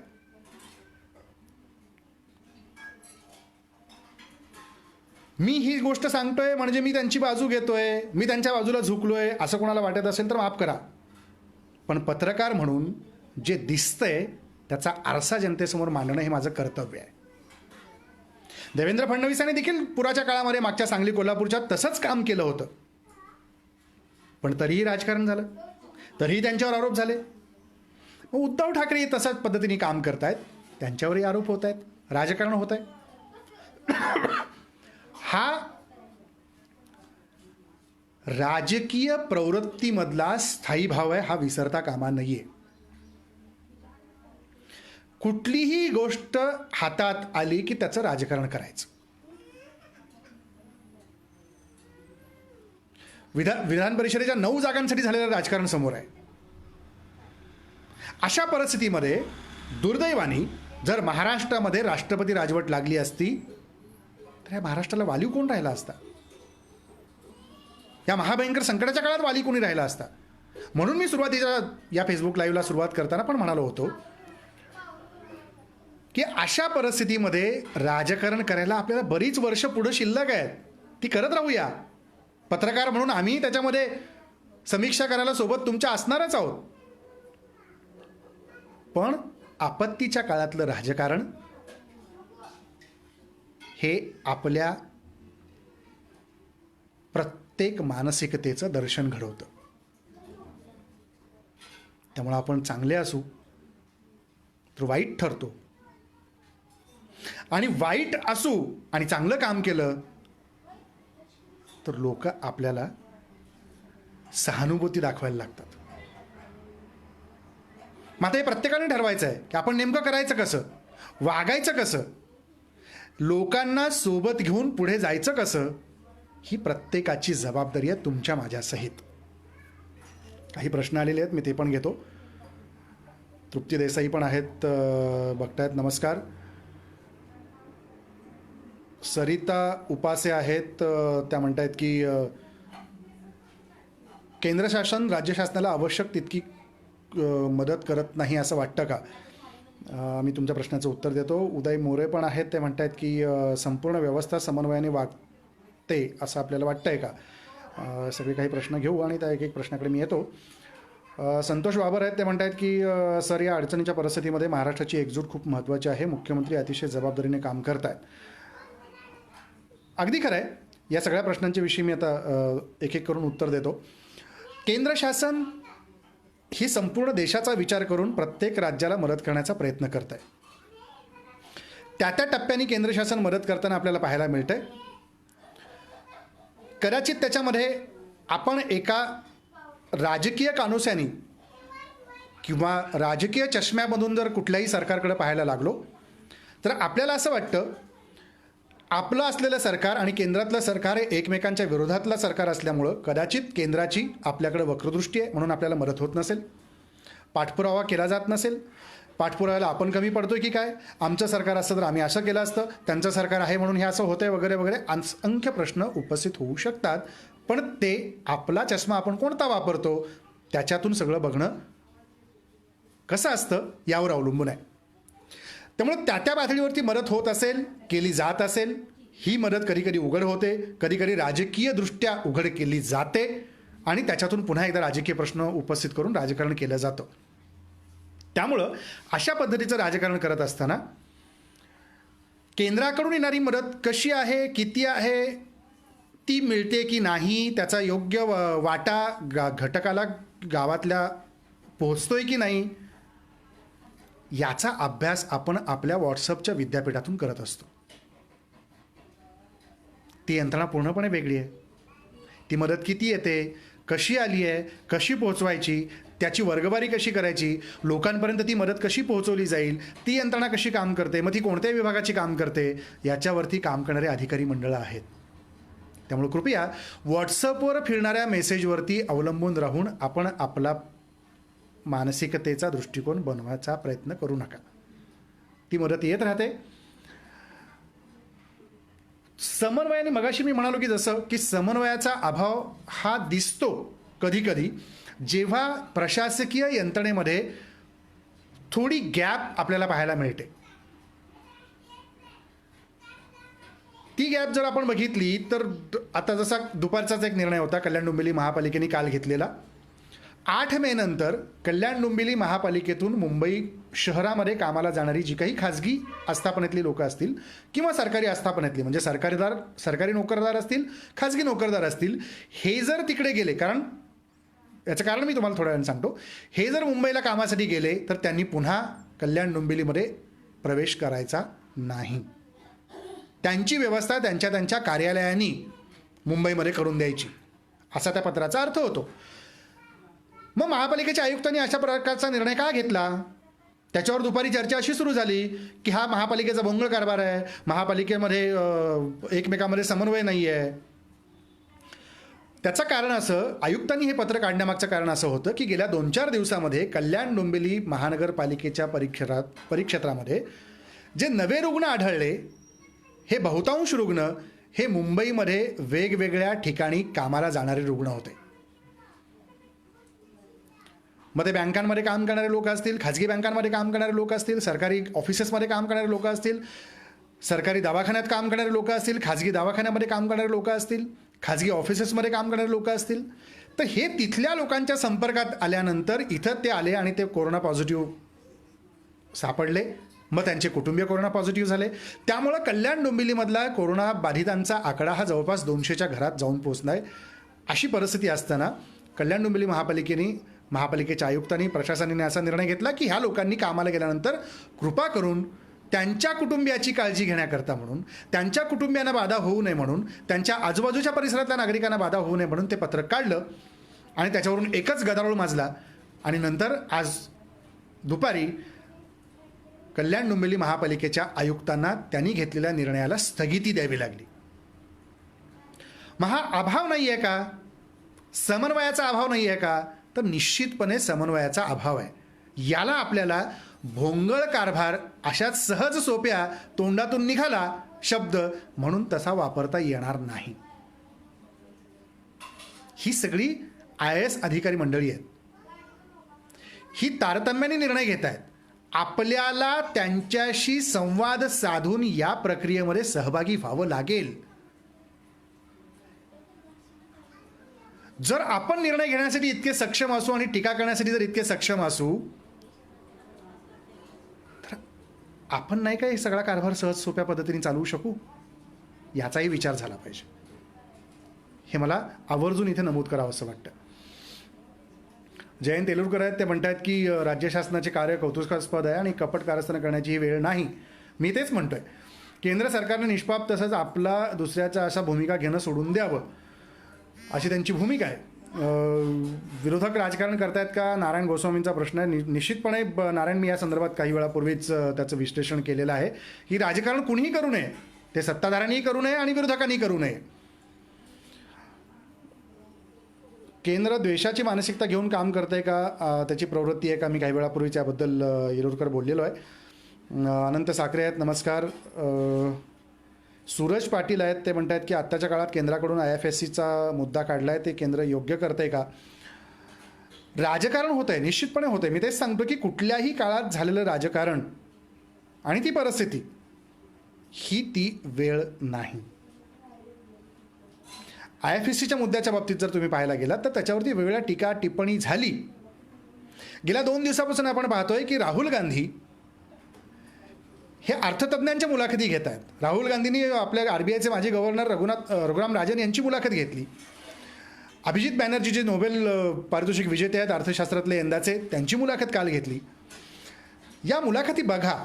मी ही गोष्ट सांगतोय म्हणजे मी त्यांची बाजू घेतोय, मी त्यांच्या बाजूला झुकलोय असं कोणाला वाटत असेल तर माफ करा. पण पत्रकार म्हणून जे दिसतंय त्याचा आरसा जनतेसमोर मांडणं हे माझं कर्तव्य आहे. देवेंद्र फडणवीसांनी देखील पुराच्या काळामध्ये मागच्या सांगली कोल्हापूरच्या तसंच काम केलं होतं. पण तरीही राजकारण झालं, तरीही त्यांच्यावर आरोप झाले. उद्धव ठाकरे तशाच पद्धतीने काम करतायत, त्यांच्यावरही आरोप होत आहेत, राजकारण होत आहे. हा राजकीय प्रवृत्तीमधला स्थायी भाव आहे, हा विसरता कामा नये. कुठलीही गोष्ट हातात आली की त्याचं राजकारण करायचं. विधान परिषदेच्या 9 जागांसाठी झालेलं राजकारण समोर आहे. अशा परिस्थितीमध्ये दुर्दैवाने जर महाराष्ट्रामध्ये राष्ट्रपती राजवट लागली असती तर या महाराष्ट्राला वालीव कोण राहिला असता? या महाभयंकर संकटाच्या काळात वाली कोणी राहिला असता? म्हणून मी सुरुवातीच्या या फेसबुक लाईव्हला सुरुवात करताना पण म्हणालो होतो की अशा परिस्थितीमध्ये राजकारण करायला आपल्याला बरीच वर्ष पुढे शिल्लक आहेत, ती करत राहूया. पत्रकार म्हणून आम्ही त्याच्यामध्ये समीक्षा करायला सोबत तुमच्या असणारच आहोत. पण आपत्तीच्या काळातलं राजकारण हे आपल्या प्रत्येक मानसिकतेचं दर्शन घडवतं. त्यामुळे आपण चांगले असू तर वाईट ठरतो, आणि वाईट असू आणि चांगलं काम केलं तर लोक आपल्याला सहानुभूती दाखवायला लागतात. मग आता हे प्रत्येकाने ठरवायचं आहे की आपण नेमकं करायचं कसं, वागायचं कसं, लोकांना सोबत घेऊन पुढे जायचं कसं, ही प्रत्येकाची जबाबदारी आहे, तुमच्या माझ्यासहित. काही प्रश्न आलेले आहेत, मी ते पण घेतो. तृप्ती देसाई पण आहेत, बघतायत. नमस्कार. सरिता उपासे आहेत, त्या म्हणतायत की केंद्र शासन राज्य शासनाला आवश्यक तितकी मदत करत नाही असं वाटतं का? मी तुमच्या प्रश्नाचं उत्तर देतो. उदय मोरे पण आहेत, ते म्हणतायत की संपूर्ण व्यवस्था समन्वयाने वागते असं आपल्याला वाटतंय का? सगळे काही प्रश्न घेऊ आणि त्या एक एक प्रश्नाकडे मी येतो. संतोष बाबर आहेत, ते म्हणतायत की सर, या अडचणीच्या परिस्थितीमध्ये महाराष्ट्राची एकजूट खूप महत्त्वाची आहे. मुख्यमंत्री अतिशय जबाबदारीने काम करत आहेत. अगदी खरं आहे. या सगळ्या प्रश्नांच्या विषयी मी आता एक एक करून उत्तर देतो. केंद्र शासन ही संपूर्ण देशाचा विचार करून प्रत्येक राज्याला मदत करण्याचा प्रयत्न करत आहे. त्या त्या टप्प्याने केंद्र शासन मदत करताना आपल्याला पाहायला मिळतंय. कदाचित त्याच्यामध्ये आपण एका राजकीय कानोस्यानी किंवा राजकीय चष्म्यामधून जर कुठल्याही सरकारकडे पाहायला लागलो तर आपल्याला असं वाटतं आपलं असलेलं सरकार आणि केंद्रातलं सरकार हे एकमेकांच्या विरोधातलं सरकार असल्यामुळं कदाचित केंद्राची आपल्याकडे वक्रदृष्टी आहे म्हणून आपल्याला मदत होत नसेल, पाठपुरावा केला जात नसेल. पाठपुराव्याला आपण कमी पडतोय की काय, आमचं सरकार असतं तर आम्ही असं केलं असतं, त्यांचं सरकार आहे म्हणून हे असं होतंय वगैरे वगैरे असंख्य प्रश्न उपस्थित होऊ शकतात. पण ते आपला चष्मा आपण कोणता वापरतो त्याच्यातून सगळं बघणं कसं असतं यावर अवलंबून आहे. त्यामुळे त्या त्या पातळीवरती मदत होत असेल, केली जात असेल. ही मदत कधी कधी उघड होते, कधी कधी राजकीयदृष्ट्या उघड केली जाते आणि त्याच्यातून पुन्हा एकदा राजकीय प्रश्न उपस्थित करून राजकारण केलं जातं. त्यामुळं अशा पद्धतीचं राजकारण करत असताना केंद्राकडून येणारी मदत कशी आहे, किती आहे, ती मिळते की नाही, त्याचा योग्य वाटा घटकाला गावातल्या पोहोचतोय की नाही, याचा अभ्यास आपण आपल्या व्हॉट्सअपच्या विद्यापीठातून करत असतो. ती यंत्रणा पूर्णपणे वेगळी आहे. ती मदत किती येते, कशी आली आहे, कशी पोहोचवायची, त्याची वर्गवारी कशी करायची, लोकांपर्यंत ती मदत कशी पोहोचवली जाईल, ती यंत्रणा कशी काम करते, मग ती कोणत्या विभागाची काम करते, याच्यावरती काम करणारे अधिकारी मंडळं आहेत. त्यामुळे कृपया व्हॉट्सअपवर फिरणाऱ्या मेसेजवरती अवलंबून राहून आपण आपला मानसिकतेचा दृष्टिकोन बनवायचा प्रयत्न करू नका. ती मदत येत राहते. समन्वयाने मगाशी मी म्हणालो की जसं की समन्वयाचा अभाव हा दिसतो कधी कधी जेव्हा प्रशासकीय यंत्रणेमध्ये थोडी गॅप आपल्याला पाहायला मिळते. ती गॅप जर आपण बघितली तर आता जसा दुपारचाच एक निर्णय होता कल्याण डोंबिवली महापालिकेने काल घेतलेला. 8 मे नंतर कल्याण डोंबिवली महापालिकेतून मुंबई शहरामध्ये कामाला जाणारी जी काही खाजगी आस्थापनेतली लोकं असतील किंवा सरकारी आस्थापनेतली म्हणजे सरकारी नोकरदार असतील, खाजगी नोकरदार असतील, हे जर तिकडे गेले, कारण याचं कारण मी तुम्हाला थोड्या वेळाने सांगतो, हे जर मुंबईला कामासाठी गेले तर त्यांनी पुन्हा कल्याण डोंबिवलीमध्ये प्रवेश करायचा नाही. त्यांची व्यवस्था त्यांच्या कार्यालयांनी मुंबईमध्ये करून द्यायची असा त्या पत्राचा अर्थ होतो. मग महापालिकेच्या आयुक्तांनी अशा प्रकारचा निर्णय का घेतला, त्याच्यावर दुपारी चर्चा अशी सुरू झाली की हा महापालिकेचा भोंगळ कारभार आहे, महापालिकेमध्ये एकमेकांमध्ये समन्वय नाही आहे. त्याचं कारण असं, आयुक्तांनी हे पत्र काढण्यामागचं कारण असं होतं की गेल्या 2-4 दिवसामध्ये कल्याण डोंबिवली महानगरपालिकेच्या परिक्षेत्रामध्ये जे नवे रुग्ण आढळले, हे बहुतांश रुग्ण हे मुंबईमध्ये वेगवेगळ्या ठिकाणी कामाला जाणारे रुग्ण होते. मग ते बँकांमध्ये काम करणारे लोक असतील, खाजगी बँकांमध्ये काम करणारे लोक असतील, सरकारी ऑफिसेसमध्ये काम करणारे लोक असतील, सरकारी दवाखान्यात काम करणारे लोक असतील, खाजगी दवाखान्यामध्ये काम करणारे लोक असतील, खाजगी ऑफिसेसमध्ये काम करणारे लोक असतील. तर हे तिथल्या लोकांच्या संपर्कात आल्यानंतर इथं ते आले आणि ते कोरोना पॉझिटिव्ह सापडले. मग त्यांचे कुटुंबीय कोरोना पॉझिटिव्ह झाले. त्यामुळं कल्याण डोंबिवलीमधला कोरोना बाधितांचा आकडा हा जवळपास 200च्या घरात जाऊन पोहोचला आहे. अशी परिस्थिती असताना कल्याण डोंबिवली महापालिकेच्या आयुक्तांनी, प्रशासनाने असा निर्णय घेतला की ह्या लोकांनी कामाला गेल्यानंतर कृपा करून त्यांच्या कुटुंबियाची काळजी घेण्याकरता म्हणून, त्यांच्या कुटुंबियांना बाधा होऊ नये म्हणून, त्यांच्या आजूबाजूच्या परिसरातल्या नागरिकांना बाधा होऊ नये म्हणून ते पत्रक काढलं आणि त्याच्यावरून एकच गदारोळ माजला. आणि नंतर आज दुपारी कल्याण डोंबिवली महापालिकेच्या आयुक्तांना त्यांनी घेतलेल्या निर्णयाला स्थगिती द्यावी लागली. मग हा अभाव नाही आहे का, समन्वयाचा अभाव नाही आहे का, तर निश्चितपणे समन्वयाचा अभाव आहे. याला आपल्याला भोंगळ कारभार अशाच सहज सोप्या तोंडातून निघाला शब्द म्हणून तसा वापरता येणार नाही. ही सगळी IAS अधिकारी मंडळी आहेत. ही तारतम्याने निर्णय घेत आहेत. आपल्याला त्यांच्याशी संवाद साधून या प्रक्रियेमध्ये सहभागी व्हावं लागेल. जर आपण निर्णय घेण्यासाठी इतके सक्षम असू आणि टीका करण्यासाठी जर इतके सक्षम असू तर आपण नाही का हे सगळा कारभार सहज सोप्या पद्धतीने चालवू शकू, याचाही विचार झाला पाहिजे. हे मला आवर्जून इथे नमूद करावं असं वाटतं. जयंत एलुरकर आहेत, ते म्हणतात की राज्य शासनाचे कार्य कौतुकास्पद आहे आणि कपट कारस्थानं करण्याची ही वेळ नाही. मी तेच म्हणतोय, केंद्र सरकारने निष्पाप तसंच आपला दुसऱ्याचा अशा भूमिका घेणं सोडून द्यावं अशी त्यांची भूमिका आहे. विरोधक राजकारण करतायत का, नारायण गोस्वामींचा प्रश्न आहे. निश्चितपणे नारायण, मी या संदर्भात काही वेळापूर्वीच त्याचं विश्लेषण केलेलं आहे की राजकारण कुणीही करू नये, ते सत्ताधाऱ्यांनीही करू नये आणि विरोधकांनी करू नये. केंद्र द्वेषाची मानसिकता घेऊन काम करतंय का, त्याची प्रवृत्ती आहे का, मी काही वेळापूर्वीच याबद्दल येलुरकर बोललेलो आहे. अनंत साखरे आहेत, नमस्कार. सूरज पाटील आहेत, ते म्हणतात की आत्ताच्या काळात केंद्राकडून IFSCचा मुद्दा काढला आहे, ते केंद्र योग्य करतंय का. राजकारण होत आहे, निश्चितपणे होत आहे. मी तेच सांगतो की कुठल्याही काळात झालेलं राजकारण आणि ती परिस्थिती ही ती वेळ नाही. IFSCच्या मुद्द्याच्या बाबतीत जर तुम्ही पाहायला गेलात तर त्याच्यावरती वेगवेगळ्या टीका टिप्पणी झाली. गेल्या 2 दिवसापासून आपण पाहतोय की राहुल गांधी हे अर्थतज्ञांच्या मुलाखती घेत आहेत. राहुल गांधींनी आपल्या RBIचे माजी गव्हर्नर रघुराम राजन यांची मुलाखत घेतली. अभिजित बॅनर्जी जे नोबेल पारितोषिक विजेते आहेत अर्थशास्त्रातले यंदाचे, त्यांची मुलाखत काल घेतली. या मुलाखती बघा.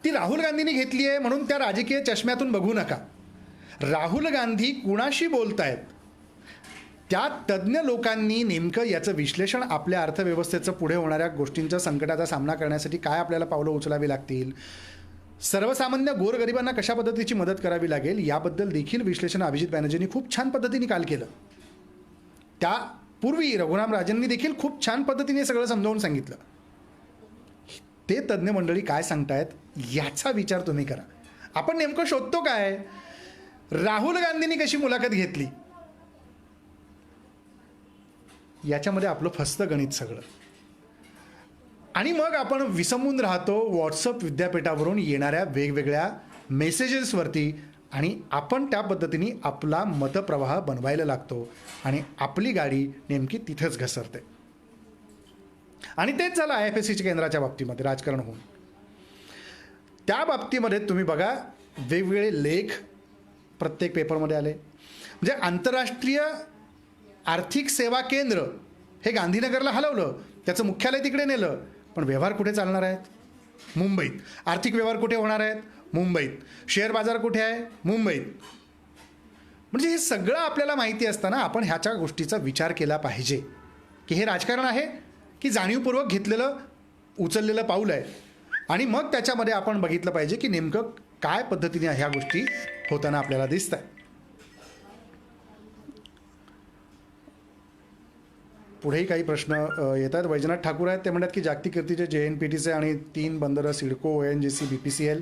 ती राहुल गांधींनी घेतली आहे म्हणून त्या राजकीय चष्म्यातून बघू नका. राहुल गांधी कुणाशी बोलतायत त्या तज्ज्ञ लोकांनी नेमकं याचं विश्लेषण, आपल्या अर्थव्यवस्थेचं पुढे होणाऱ्या गोष्टींच्या संकटाचा सामना करण्यासाठी काय आपल्याला पावलं उचलावी लागतील, सर्वसामान्य गोरगरिबांना कशा पद्धतीची मदत करावी लागेल, याबद्दल देखील विश्लेषण अभिजित बॅनर्जींनी खूप छान पद्धतीने काल केलं. त्यापूर्वी रघुराम राजननी देखील खूप छान पद्धतीने सगळं समजावून सांगितलं. ते तज्ज्ञ मंडळी काय सांगतायत याचा विचार तुम्ही करा. आपण नेमकं शोधतो काय, राहुल गांधींनी कशी मुलाखत घेतली, याच्यामध्ये आपलं फसतं गणित सगळं. आणि मग आपण विसंबून राहतो व्हॉट्सअप विद्यापीठावरून येणाऱ्या वेगवेगळ्या मेसेजेसवरती, आणि आपण त्या पद्धतीने आपला मतप्रवाह बनवायला लागतो आणि आपली गाडी नेमकी तिथेच घसरते. आणि तेच झालं IFSCच्या केंद्राच्या बाबतीमध्ये राजकारण होऊन. त्या बाबतीमध्ये तुम्ही बघा, वेगवेगळे लेख प्रत्येक पेपरमध्ये आले. म्हणजे आंतरराष्ट्रीय आर्थिक सेवा केंद्र हे गांधीनगरला हलवलं, त्याचं मुख्यालय तिकडे नेलं, पण व्यवहार कुठे चालणार आहेत, मुंबईत. आर्थिक व्यवहार कुठे होणार आहेत, मुंबईत. शेअर बाजार कुठे आहे, मुंबईत. म्हणजे हे सगळं आपल्याला माहिती असताना आपण ह्याच्या गोष्टीचा विचार केला पाहिजे की हे राजकारण आहे की जाणीवपूर्वक घेतलेलं उचललेलं पाऊल आहे. आणि मग त्याच्यामध्ये आपण बघितलं पाहिजे की नेमकं काय पद्धतीने ह्या गोष्टी होताना आपल्याला दिसत आहे. पुढेही काही प्रश्न येतात. वैजनाथ ठाकूर आहेत, ते म्हणतात की जागतिक कीर्तीचे JNPTचे आणि 3 बंदरं सिडको, ONGC, BPCL,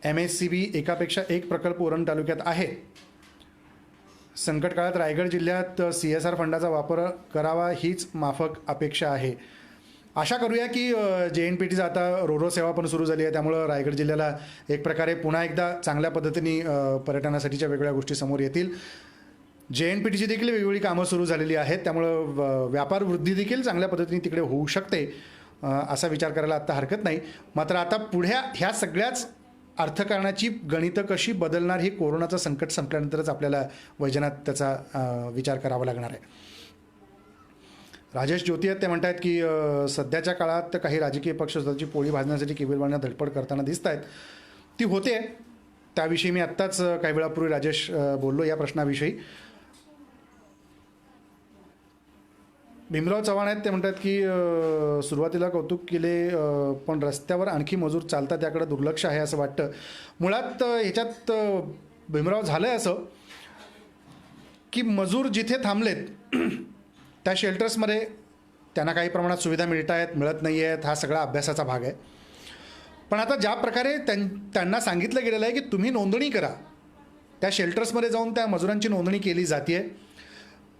MSCB एकापेक्षा एक प्रकल्प उरण तालुक्यात आहे. संकट काळात रायगड जिल्ह्यात CSR फंडाचा वापर करावा हीच माफक अपेक्षा आहे. आशा करूया की JNPTचं आता रोरो सेवा पण सुरू झाली आहे, त्यामुळं रायगड जिल्ह्याला एक प्रकारे पुन्हा एकदा चांगल्या पद्धतीने पर्यटनासाठीच्या वेगवेगळ्या गोष्टी समोर येतील. JNPTची देखील वेगवेगळी कामं सुरू झालेली आहेत, त्यामुळं व्यापार वृद्धी देखील चांगल्या पद्धतीने तिकडे होऊ शकते, असा विचार करायला आत्ता हरकत नाही. मात्र आता पुढे ह्या सगळ्याच अर्थकारणाची गणितं कशी बदलणार हे कोरोनाचं संकट संपल्यानंतरच आपल्याला वैजनाथ त्याचा विचार करावा लागणार आहे. राजेश ज्योती आहेत, ते म्हणत आहेत की सध्याच्या काळात काही राजकीय पक्ष स्वतःची पोळी भाजण्यासाठी केबिलवाल्यांना धडपड करताना दिसत आहेत. ती होते, त्याविषयी मी आत्ताच काही वेळापूर्वी राजेश बोललो या प्रश्नाविषयी. भीमराव चव्हाण आहेत, ते म्हणतात की सुरुवातीला कौतुक केले, पण रस्त्यावर आणखी मजूर चालतात त्याकडे दुर्लक्ष आहे असं वाटतं. मुळात ह्याच्यात भीमराव झालं आहे असं की मजूर जिथे थांबलेत त्या शेल्टर्समध्ये त्यांना काही प्रमाणात सुविधा मिळत आहेत, मिळत नाही आहेत, हा सगळा अभ्यासाचा भाग आहे. पण आता ज्या प्रकारे त्यांना सांगितलं गेलेलं आहे की तुम्ही नोंदणी करा, त्या शेल्टर्समध्ये जाऊन त्या मजुरांची नोंदणी केली जाते आहे.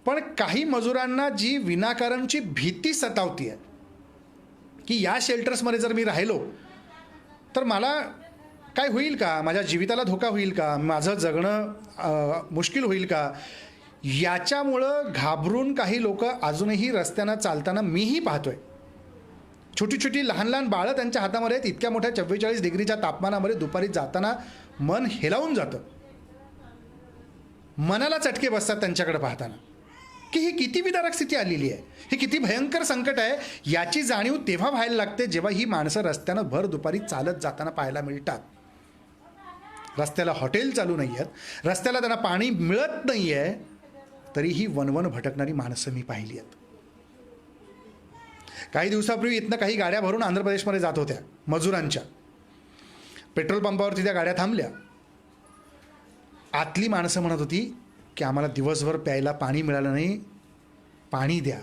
पण काही मजुरांना जी विनाकारणची भीती सतावती आहे की या शेल्टर्समध्ये जर मी राहिलो तर मला काय होईल का, माझ्या जीविताला धोका होईल का, माझं जगणं मुश्किल होईल का, याच्यामुळं घाबरून काही लोक अजूनही रस्त्यानं चालताना मीही पाहतोय. छोटी छोटी लहान लहान बाळं त्यांच्या हातामध्ये आहेत. इतक्या मोठ्या 44 डिग्रीच्या तापमानामध्ये दुपारी जाताना मन हेलावून जातं, मनाला चटके बसतात त्यांच्याकडे पाहताना की ही किती विदारक स्थिती आलेली आहे, हे किती भयंकर संकट आहे. याची जाणीव तेव्हा व्हायला लागते जेव्हा ही माणसं रस्त्यानं भर दुपारी चालत जाताना पाहायला मिळतात. रस्त्याला हॉटेल चालू नाही आहेत, रस्त्याला त्यांना पाणी मिळत नाही आहे, तरीही वनवन भटकणारी माणसं मी पाहिली आहेत. काही दिवसापूर्वी इथनं काही गाड्या भरून आंध्र प्रदेशमध्ये जात होत्या मजुरांच्या. पेट्रोल पंपावरती त्या गाड्या थांबल्या. आतली माणसं म्हणत होती की आम्हाला दिवसभर प्यायला पाणी मिळालं नाही, पाणी द्या.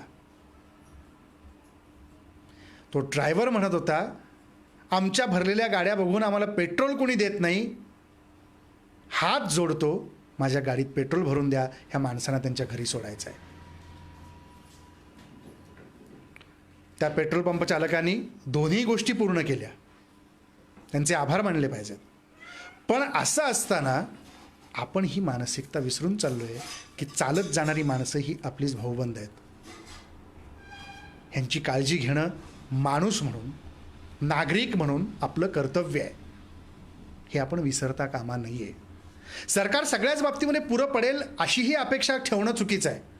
तो ड्रायव्हर म्हणत होता आमच्या भरलेल्या गाड्या बघून आम्हाला पेट्रोल कोणी देत नाही, हात जोडतो, माझ्या गाडीत पेट्रोल भरून द्या, ह्या माणसांना त्यांच्या घरी सोडायचं आहे. त्या पेट्रोल पंप चालकांनी दोन्ही गोष्टी पूर्ण केल्या, त्यांचे आभार मानले पाहिजेत. पण असं असताना आपण ही मानसिकता विसरून चाललो आहे की चालत जाणारी माणसं ही आपलीच भाऊबंद आहेत. ह्यांची काळजी घेणं माणूस म्हणून, नागरिक म्हणून आपलं कर्तव्य आहे, हे आपण विसरता कामा नाही आहे. सरकार सगळ्याच बाबतीमध्ये पुरं पडेल अशी ही अपेक्षा ठेवणं चुकीचं आहे.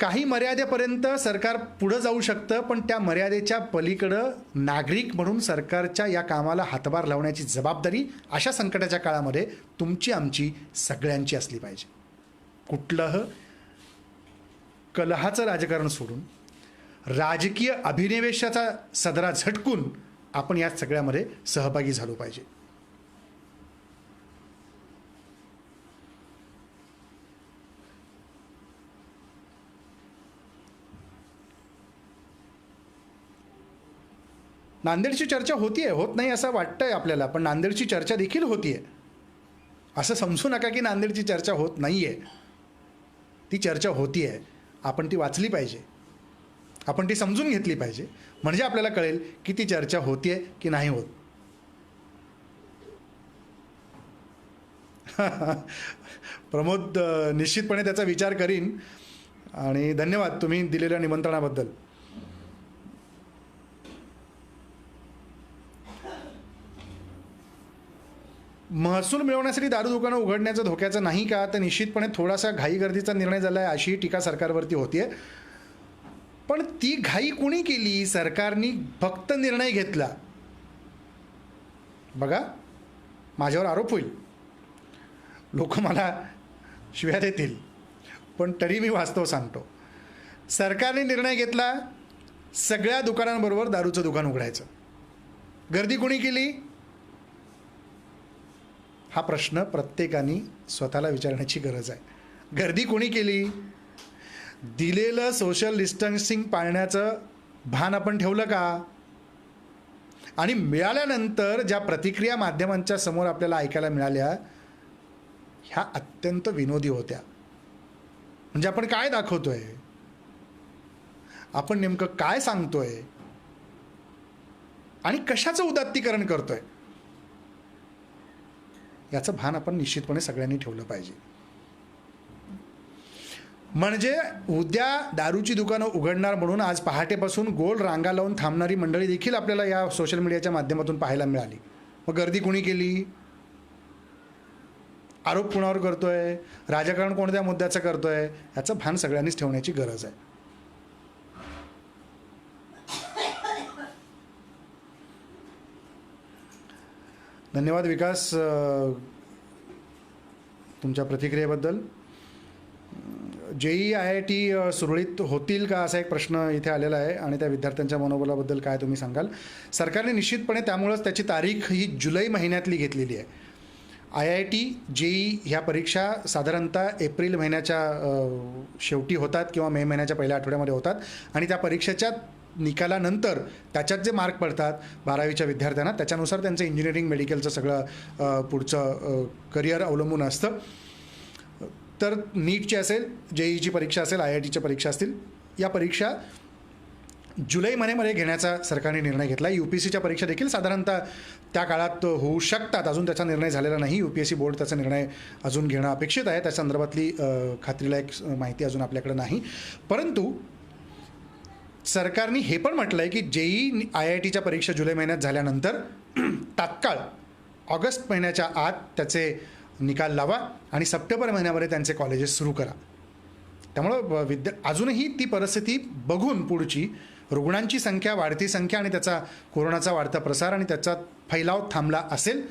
काही मर्यादेपर्यंत सरकार पुढं जाऊ शकतं, पण त्या मर्यादेच्या पलीकडं नागरिक म्हणून सरकारच्या या कामाला हातभार लावण्याची जबाबदारी अशा संकटाच्या काळामध्ये तुमची आमची सगळ्यांची असली पाहिजे. कुठलं कलहाचं राजकारण सोडून राजकीय अभिनिवेशाचा सदरा झटकून आपण या सगळ्यामध्ये सहभागी झालो पाहिजे. नांदेडची चर्चा होतीये, होत नाही असं वाटतंय आपल्याला, पण नांदेडची चर्चा देखील होतीये. असं समजू नका की नांदेडची चर्चा होत नाहीये. ती चर्चा होतीये. आपण ती वाचली पाहिजे, आपण ती समजून घेतली पाहिजे, म्हणजे आपल्याला कळेल की ती चर्चा होतीये की नाही होत. प्रमोद निश्चितपणे त्याचा विचार करीन आणि धन्यवाद तुम्ही दिलेल्या निमंत्रणाबद्दल. महसूल मिळवण्यासाठी दारू दुकानं उघडण्याचं धोक्याचं नाही का, तर निश्चितपणे थोडासा घाईगर्दीचा निर्णय झाला आहे अशी टीका सरकारवरती होतीये. पण ती घाई कुणी केली? सरकारने फक्त निर्णय घेतला. बघा, माझ्यावर आरोप होईल, लोक मला शिव्या देतील, पण तरी मी वास्तव सांगतो. सरकारने निर्णय घेतला सगळ्या दुकानांबरोबर दारूचं दुकान उघडायचं. गर्दी कुणी केली? हा प्रश्न प्रत्येकाने स्वतःला विचारण्याची गरज आहे. गर्दी कोणी केली? दिलेलं सोशल डिस्टन्सिंग पाळण्याचं भान आपण ठेवलं का? आणि मिळाल्यानंतर ज्या प्रतिक्रिया माध्यमांच्या समोर आपल्याला ऐकायला मिळाल्या ह्या अत्यंत विनोदी होत्या. म्हणजे आपण काय दाखवतोय, आपण नेमकं काय सांगतोय आणि कशाचं उदात्तीकरण करतोय याचं भान आपण निश्चितपणे सगळ्यांनी ठेवलं पाहिजे. म्हणजे उद्या दारूची दुकानं उघडणार म्हणून आज पहाटेपासून गोल रांगा लावून थांबणारी मंडळी देखील आपल्याला या सोशल मीडियाच्या माध्यमातून पाहायला मिळाली. मग गर्दी कुणी केली? आरोप कुणावर करतोय? राजकारण कोणत्या मुद्द्याचं करतोय? याचं भान सगळ्यांनीच ठेवण्याची गरज आहे. धन्यवाद विकास तुमच्या प्रतिक्रियेबद्दल. JEE-IIT सुरळीत होतील का असा एक प्रश्न इथे आलेला आहे आणि त्या विद्यार्थ्यांच्या मनोबलाबद्दल काय तुम्ही सांगाल? सरकारने निश्चितपणे त्यामुळंच त्याची तारीख ही जुलै महिन्यातली घेतलेली आहे. IIT JEE ह्या परीक्षा साधारणतः एप्रिल महिन्याच्या शेवटी होतात किंवा मे महिन्याच्या पहिल्या आठवड्यामध्ये होतात आणि त्या परीक्षेच्या निकालानंतर त्याच्यात जे मार्क पडतात 12वीच्या विद्यार्थ्यांना त्याच्यानुसार त्यांचं इंजिनिअरिंग मेडिकलचं सगळं पुढचं करिअर अवलंबून असतं. तर नीटची असेल, JEEची परीक्षा असेल, IITच्या परीक्षा असतील, या परीक्षा जुलै महिन्यामध्ये घेण्याचा सरकारने निर्णय घेतला. UPSCच्या परीक्षा देखील साधारणतः त्या काळात होऊ शकतात. अजून त्याचा निर्णय झालेला नाही. UPSC बोर्ड त्याचा निर्णय अजून घेणं अपेक्षित आहे. त्या संदर्भातली खात्रीलायक माहिती अजून आपल्याकडे नाही. परंतु सरकारने हे पण म्हटलं आहे की JEE IITच्या परीक्षा जुलै महिन्यात झाल्यानंतर तात्काळ ऑगस्ट महिन्याच्या आत त्याचे निकाल लावा आणि सप्टेंबर महिन्यामध्ये त्यांचे कॉलेजेस सुरू करा. त्यामुळं अजूनही ती परिस्थिती बघून पुढची रुग्णांची संख्या, वाढती संख्या आणि त्याचा कोरोनाचा वाढता प्रसार आणि त्याचा फैलाव थांबला असेल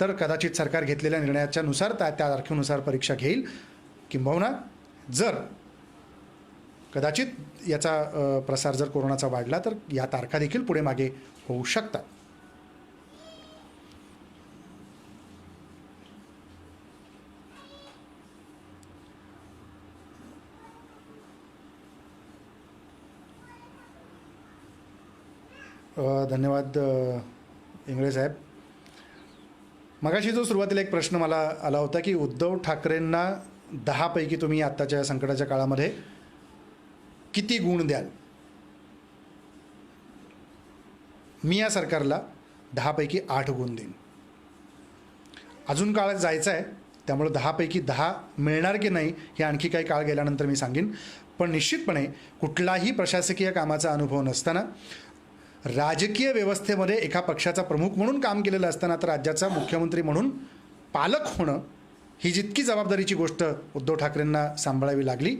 तर कदाचित सरकार घेतलेल्या निर्णयाच्या नुसार त्या तारखेनुसार परीक्षा घेईल. किंबहुना जर कदाचित याचा प्रसार जर कोरोनाचा वाढला तर या तारखा देखील पुढे मागे होऊ शकतात. धन्यवाद इंगळे साहेब. मगाशी जो सुरुवातीला एक प्रश्न मला आला होता की उद्धव ठाकरेंना 10 पैकी तुम्ही आत्ताच्या संकटाच्या काळामध्ये किती गुण द्याल? मी या सरकारला 10 पैकी 8 गुण देईन. अजून काळ जायचं आहे, त्यामुळे 10 पैकी 10 मिळणार की नाही हे आणखी काही काळ गेल्यानंतर मी सांगेन. पण निश्चितपणे कुठलाही प्रशासकीय कामाचा अनुभव नसताना, राजकीय व्यवस्थेमध्ये एका पक्षाचा प्रमुख म्हणून काम केलेलं असताना तर राज्याचा मुख्यमंत्री म्हणून पालक होणं ही जितकी जबाबदारीची गोष्ट उद्धव ठाकरेंना सांभाळावी लागली,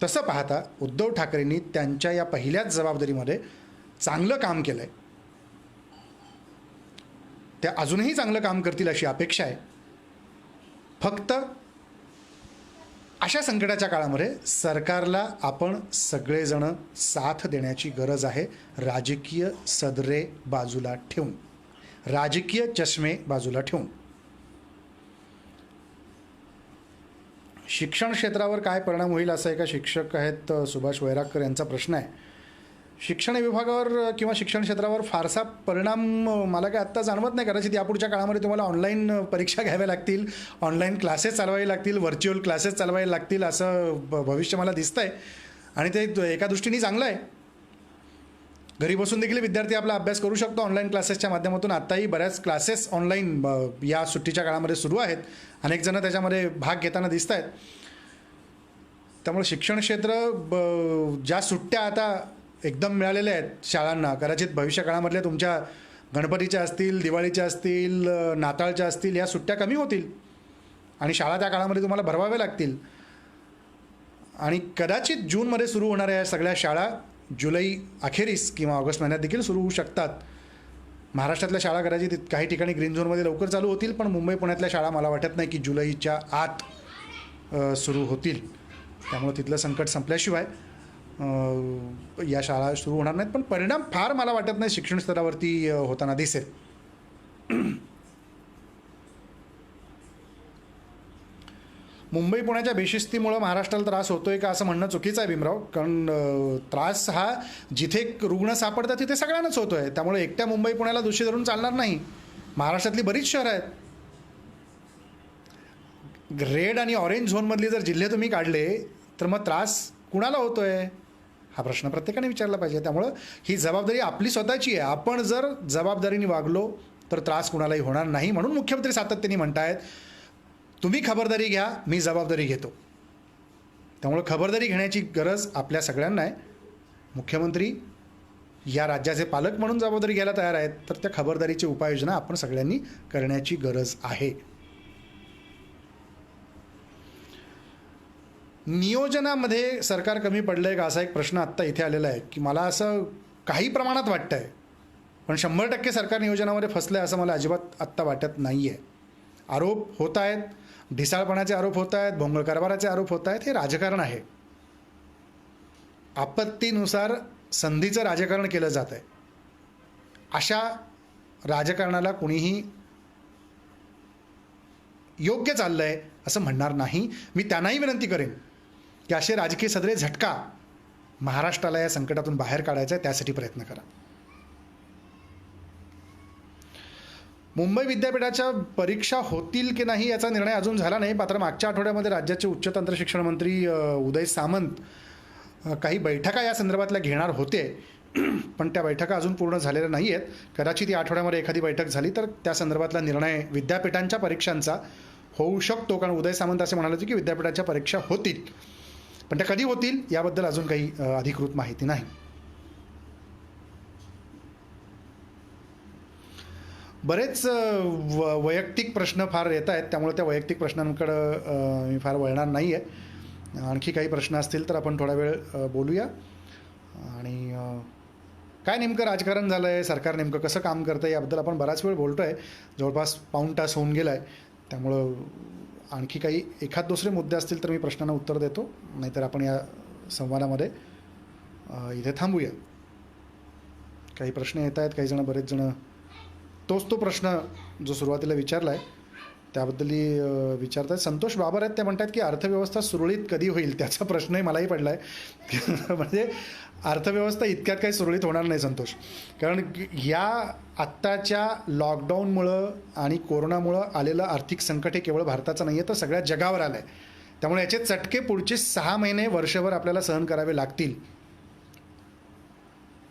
तसं पाहता उद्धव ठाकरेंनी त्यांच्या या पहिल्याच जबाबदारीमध्ये चांगलं काम केलं आहे. ते अजूनही चांगलं काम करतील अशी अपेक्षा आहे. फक्त अशा संकटाच्या काळामध्ये सरकारला आपण सगळेजण साथ देण्याची गरज आहे, राजकीय सदरे बाजूला ठेवून, राजकीय चष्मे बाजूला ठेवून. शिक्षण क्षेत्रावर काय परिणाम होईल असं एका शिक्षक आहेत सुभाष वैरागकर यांचा प्रश्न आहे. शिक्षण विभागावर किंवा शिक्षण क्षेत्रावर फारसा परिणाम मला काय आत्ता जाणवत नाही. कदाचित यापुढच्या काळामध्ये तुम्हाला ऑनलाईन परीक्षा घ्याव्या लागतील, ऑनलाईन क्लासेस चालवावे लागतील, व्हर्च्युअल क्लासेस चालवावे लागतील असं भविष्य मला दिसतं आहे. आणि ते एका दृष्टीने चांगलं आहे. घरी बसून देखील विद्यार्थी आपला अभ्यास करू शकतो ऑनलाईन क्लासेसच्या माध्यमातून. आत्ताही बऱ्याच क्लासेस ऑनलाईन या सुट्टीच्या काळामध्ये सुरू आहेत. अनेक जण त्याच्यामध्ये भाग घेताना दिसत आहेत. त्यामुळे शिक्षण क्षेत्र ज्या सुट्ट्या आता एकदम मिळालेल्या आहेत शाळांना, कदाचित भविष्य काळामधल्या तुमच्या गणपतीच्या असतील, दिवाळीच्या असतील, नाताळच्या असतील, या सुट्ट्या कमी होतील आणि शाळा त्या काळामध्ये तुम्हाला भरवाव्या लागतील. आणि कदाचित जूनमध्ये सुरू होणाऱ्या या सगळ्या शाळा जुलै अखेरीस किंवा ऑगस्ट महिन्यात देखील सुरू होऊ शकतात. महाराष्ट्रातल्या शाळा कदाचित काही ठिकाणी ग्रीन झोनमध्ये लवकर चालू होतील, पण मुंबई पुण्यातल्या शाळा मला वाटत नाही की जुलैच्या आत सुरू होतील. त्यामुळे तिथलं संकट संपल्याशिवाय या शाळा सुरू होणार नाहीत. पण परिणाम फार मला वाटत नाही शिक्षण स्तरावरती होताना दिसेल. मुंबई पुण्याच्या बेशिस्तीमुळं महाराष्ट्राला त्रास होतोय का असं म्हणणं चुकीचं आहे भीमराव. कारण त्रास हा जिथे रुग्ण सापडतात तिथे सगळ्यांनाच होतोय. त्यामुळे एकट्या मुंबई पुण्याला दोषी धरून चालणार नाही. महाराष्ट्रातली बरीच शहरं आहेत. रेड आणि ऑरेंज झोनमधले जर जिल्हे तुम्ही काढले तर मग त्रास कुणाला होतोय हा प्रश्न प्रत्येकाने विचारला पाहिजे. त्यामुळं ही जबाबदारी आपली स्वतःची आहे. आपण जर जबाबदारीने वागलो तर त्रास कुणालाही होणार नाही. म्हणून मुख्यमंत्री सातत्याने म्हणतायत तुम्ही खबरदारी घ्या, मी जबाबदारी घेतो. त्यामुळे खबरदारी घेण्याची गरज आपल्या सगळ्यांना आहे. मुख्यमंत्री या राज्याचे पालक म्हणून जबाबदारी घ्यायला तयार आहेत, तर त्या खबरदारीची उपाययोजना आपण सगळ्यांनी करण्याची गरज आहे. नियोजनामध्ये सरकार कमी पडलंय का असा एक प्रश्न आत्ता इथे आलेला आहे की मला असं काही प्रमाणात वाटतं आहे, पण 100% सरकार नियोजनामध्ये फसलं आहे असं मला अजिबात आत्ता वाटत नाही आहे. आरोप होत आहेत, ढिसाळपणाचे आरोप होत आहेत, भोंगळ कारभाराचे आरोप होत आहेत. हे राजकारण आहे. आपत्तीनुसार संधीचं राजकारण केलं जात आहे. अशा राजकारणाला कुणीही योग्य चाललं आहे असं म्हणणार नाही. मी त्यांनाही विनंती करेन की असे राजकीय सदरे झटका महाराष्ट्राला या संकटातून बाहेर काढायचा आहे, त्यासाठी प्रयत्न करा. मुंबई विद्यापीठाच्या परीक्षा होतील की नाही याचा निर्णय अजून झाला नाही. मात्र मागच्या आठवड्यामध्ये राज्याचे उच्च तंत्र शिक्षण मंत्री उदय सामंत काही बैठका या संदर्भातल्या घेणार होते, पण त्या बैठका अजून पूर्ण झालेल्या नाही आहेत. कदाचित या आठवड्यामध्ये एखादी बैठक झाली तर त्या संदर्भातला निर्णय विद्यापीठांच्या परीक्षांचा होऊ शकतो. कारण उदय सामंत असे म्हणाले होते की विद्यापीठाच्या परीक्षा होतील, पण त्या कधी होतील याबद्दल अजून काही अधिकृत माहिती नाही. बरेच वैयक्तिक प्रश्न फार येत आहेत, त्यामुळे त्या वैयक्तिक प्रश्नांकडं मी फार वळणार नाही आहे. आणखी काही प्रश्न असतील तर आपण थोडा वेळ बोलूया. आणि काय नेमकं राजकारण झालं आहे, सरकार नेमकं कसं काम करतं आहे याबद्दल आपण बराच वेळ बोलतो आहे. जवळपास पाऊण तास होऊन गेला आहे. त्यामुळं आणखी काही एखाद दुसरे मुद्दे असतील तर मी प्रश्नांना उत्तर देतो, नाहीतर आपण या संवादामध्ये इथे थांबूया. काही प्रश्न येत आहेत, काही जण बरेच जण तो प्रश्न जो सुरुवातीला विचारला आहे त्याबद्दलही विचारत आहेत. संतोष बाबर आहेत, ते म्हणतात की अर्थव्यवस्था सुरळीत कधी होईल त्याचा प्रश्नही मलाही पडला आहे. म्हणजे अर्थव्यवस्था इतक्यात काही सुरळीत होणार नाही संतोष, कारण या आत्ताच्या लॉकडाऊनमुळं आणि कोरोनामुळं आलेलं आर्थिक संकट हे केवळ भारताचं नाही आहे तर सगळ्या जगावर आलं आहे. त्यामुळे याचे चटके पुढचे 6 महिने वर्षभर आपल्याला सहन करावे लागतील.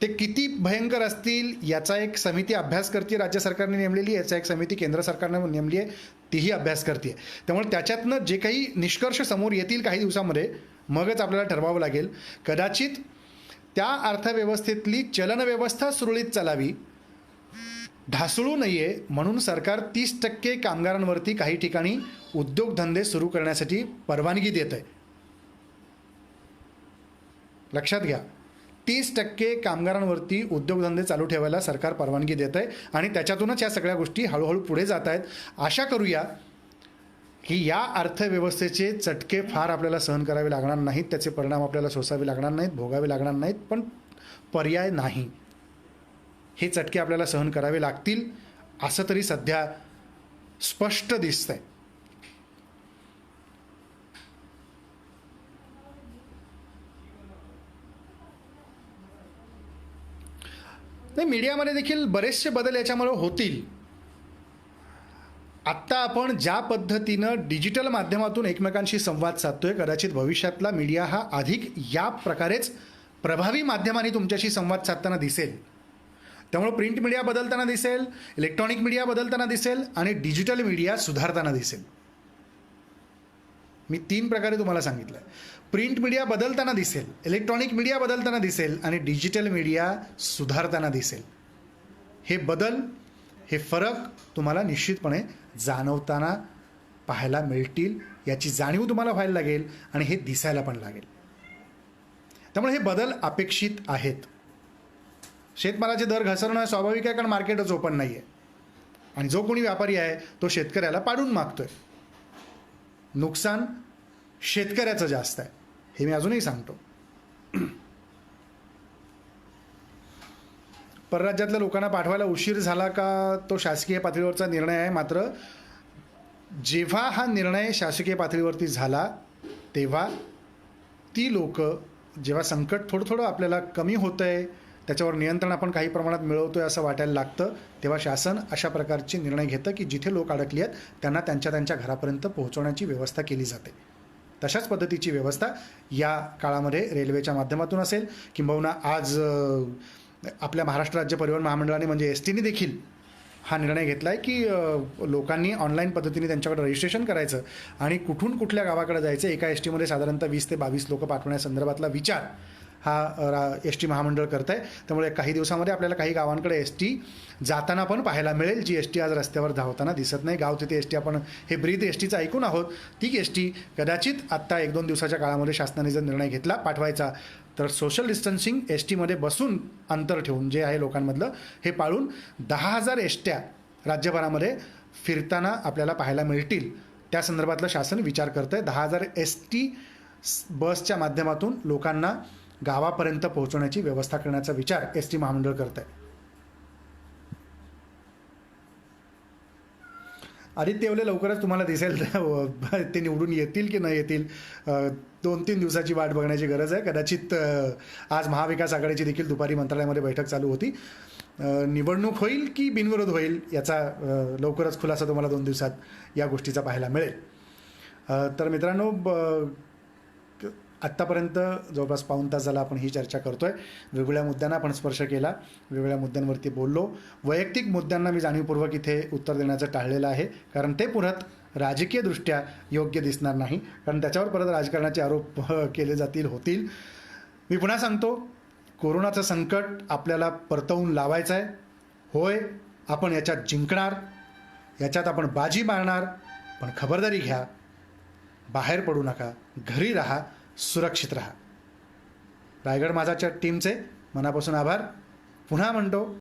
ते किती भयंकर असतील याचा एक समिती अभ्यास करते, राज्य सरकारने नेमलेली. याचा एक समिती केंद्र सरकारने नेमली आहे, तीही अभ्यास करते. त्यामुळे त्याच्यातनं जे काही निष्कर्ष समोर येतील काही दिवसामध्ये मगच आपल्याला ठरवावं लागेल. कदाचित त्या अर्थव्यवस्थेतली चलनव्यवस्था सुरळीत चालावी, ढासळू नये म्हणून सरकार 30% कामगारांवरती काही ठिकाणी उद्योगधंदे सुरू करण्यासाठी परवानगी देत आहे. लक्षात घ्या, 30% कामगारांवरती उद्योगधंदे चालू ठेवायला सरकार परवानगी देत आहे आणि त्याच्यातूनच या सगळ्या गोष्टी हळूहळू पुढे जात आहेत. आशा करूया की या अर्थव्यवस्थेचे चटके फार आपल्याला सहन करावे लागणार नाहीत, त्याचे परिणाम आपल्याला सोसावे लागणार नाहीत, भोगावे लागणार नाहीत, पण पर्याय नाही. हे चटके आपल्याला सहन करावे लागतील असं तरी सध्या स्पष्ट दिसतंय. नाही, मीडियामध्ये देखील बरेचसे बदल याच्यामुळे होतील. आत्ता आपण ज्या पद्धतीनं डिजिटल माध्यमातून एकमेकांशी संवाद साधतोय, कदाचित भविष्यातला मीडिया हा अधिक या प्रकारेच प्रभावी माध्यमाने तुमच्याशी संवाद साधताना दिसेल. त्यामुळे प्रिंट मीडिया बदलताना दिसेल, इलेक्ट्रॉनिक मीडिया बदलताना दिसेल आणि डिजिटल मीडिया सुधारताना दिसेल. मी 3 प्रकारे तुम्हाला सांगितलं. प्रिंट मीडिया बदलताना दिसेल, इलेक्ट्रॉनिक मीडिया बदलताना दिसेल आणि डिजिटल मीडिया सुधारताना दिसेल. हे बदल, हे फरक तुम्हाला निश्चितपणे जाणवताना पाहायला मिळतील, याची जाणीव तुम्हाला व्हायला लागेल आणि हे दिसायला पण लागेल. त्यामुळे हे बदल अपेक्षित आहेत. शेतमालाचे दर घसरणं स्वाभाविक आहे, कारण मार्केटच ओपन नाही आहे आणि जो कोणी व्यापारी आहे तो शेतकऱ्याला पाडून मागतोय. नुकसान शेतकऱ्याचं जास्त आहे, हे मी अजूनही सांगतो. परराज्यातल्या लोकांना पाठवायला उशीर झाला का, तो शासकीय पातळीवरचा निर्णय आहे. मात्र जेव्हा हा निर्णय शासकीय पातळीवरती झाला तेव्हा ती लोक, जेव्हा संकट थोडं थोडं आपल्याला कमी होतं आहे, त्याच्यावर नियंत्रण आपण काही प्रमाणात मिळवतो आहे असं वाटायला लागतं, तेव्हा शासन अशा प्रकारचे निर्णय घेतं की जिथे लोक अडकली आहेत त्यांना त्यांच्या घरापर्यंत पोहोचवण्याची व्यवस्था केली जाते. तशाच पद्धतीची व्यवस्था या काळामध्ये रेल्वेच्या माध्यमातून असेल, किंबहुना आज आपल्या महाराष्ट्र राज्य परिवहन महामंडळाने म्हणजे STने देखील हा निर्णय घेतला आहे की लोकांनी ऑनलाईन पद्धतीने त्यांच्याकडे रजिस्ट्रेशन करायचं आणि कुठून कुठल्या गावाकडे जायचं. एका STमध्ये साधारणतः 20 ते 22 लोक पाठवण्यासंदर्भातला विचार हा ST महामंडळ करत आहे. त्यामुळे काही दिवसामध्ये आपल्याला काही गावांकडे ST जाताना पण पाहायला मिळेल, जी ST आज रस्त्यावर धावताना दिसत नाही. गाव तिथे ST आपण हे ब्रीद STचं ऐकून आहोत, ती ST कदाचित आत्ता 1-2 दिवसाच्या काळामध्ये शासनाने जर निर्णय घेतला पाठवायचा तर सोशल डिस्टन्सिंग STमध्ये बसून अंतर ठेवून जे आहे लोकांमधलं हे पाळून 10,000 ST्या राज्यभरामध्ये फिरताना आपल्याला पाहायला मिळतील. त्या संदर्भातलं शासन विचार करतं आहे. 10,000 ST बसच्या माध्यमातून लोकांना गावापर्यंत पोहोचवण्याची व्यवस्था करण्याचा विचार ST महामंडळ करत आहे. आदित्य येवले लवकरच तुम्हाला दिसेल, ते निवडून येतील की न येतील 2-3 दिवसाची वाट बघण्याची गरज आहे. कदाचित आज महाविकास आघाडीची देखील दुपारी मंत्रालयामध्ये बैठक चालू होती. निवडणूक होईल की बिनविरोध होईल याचा लवकरच खुलासा तुम्हाला 2 दिवसात या गोष्टीचा पाहायला मिळेल. तर मित्रांनो, आत्तापर्यंत जवळपास पाऊण तास झाला आपण ही चर्चा करतोय. वेगवेगळ्या मुद्द्यांना आपण स्पर्श केला, वेगवेगळ्या मुद्द्यांवरती बोललो. वैयक्तिक मुद्द्यांना मी जाणीवपूर्वक इथे उत्तर देण्याचं टाळलेलं आहे, कारण ते पुढं राजकीयदृष्ट्या योग्य दिसणार नाही, कारण त्याच्यावर परत राजकारणाचे आरोप केले होतील. मी पुन्हा सांगतो, कोरोनाचं संकट आपल्याला परतवून लावायचं आहे. होय, आपण याच्यात जिंकणार, याच्यात आपण बाजी मारणार, पण खबरदारी घ्या, बाहेर पडू नका, घरी राहा, सुरक्षित रहा. रायगड माझाच्या टीमचे मनापासून आभार. पुन्हा म्हणतो,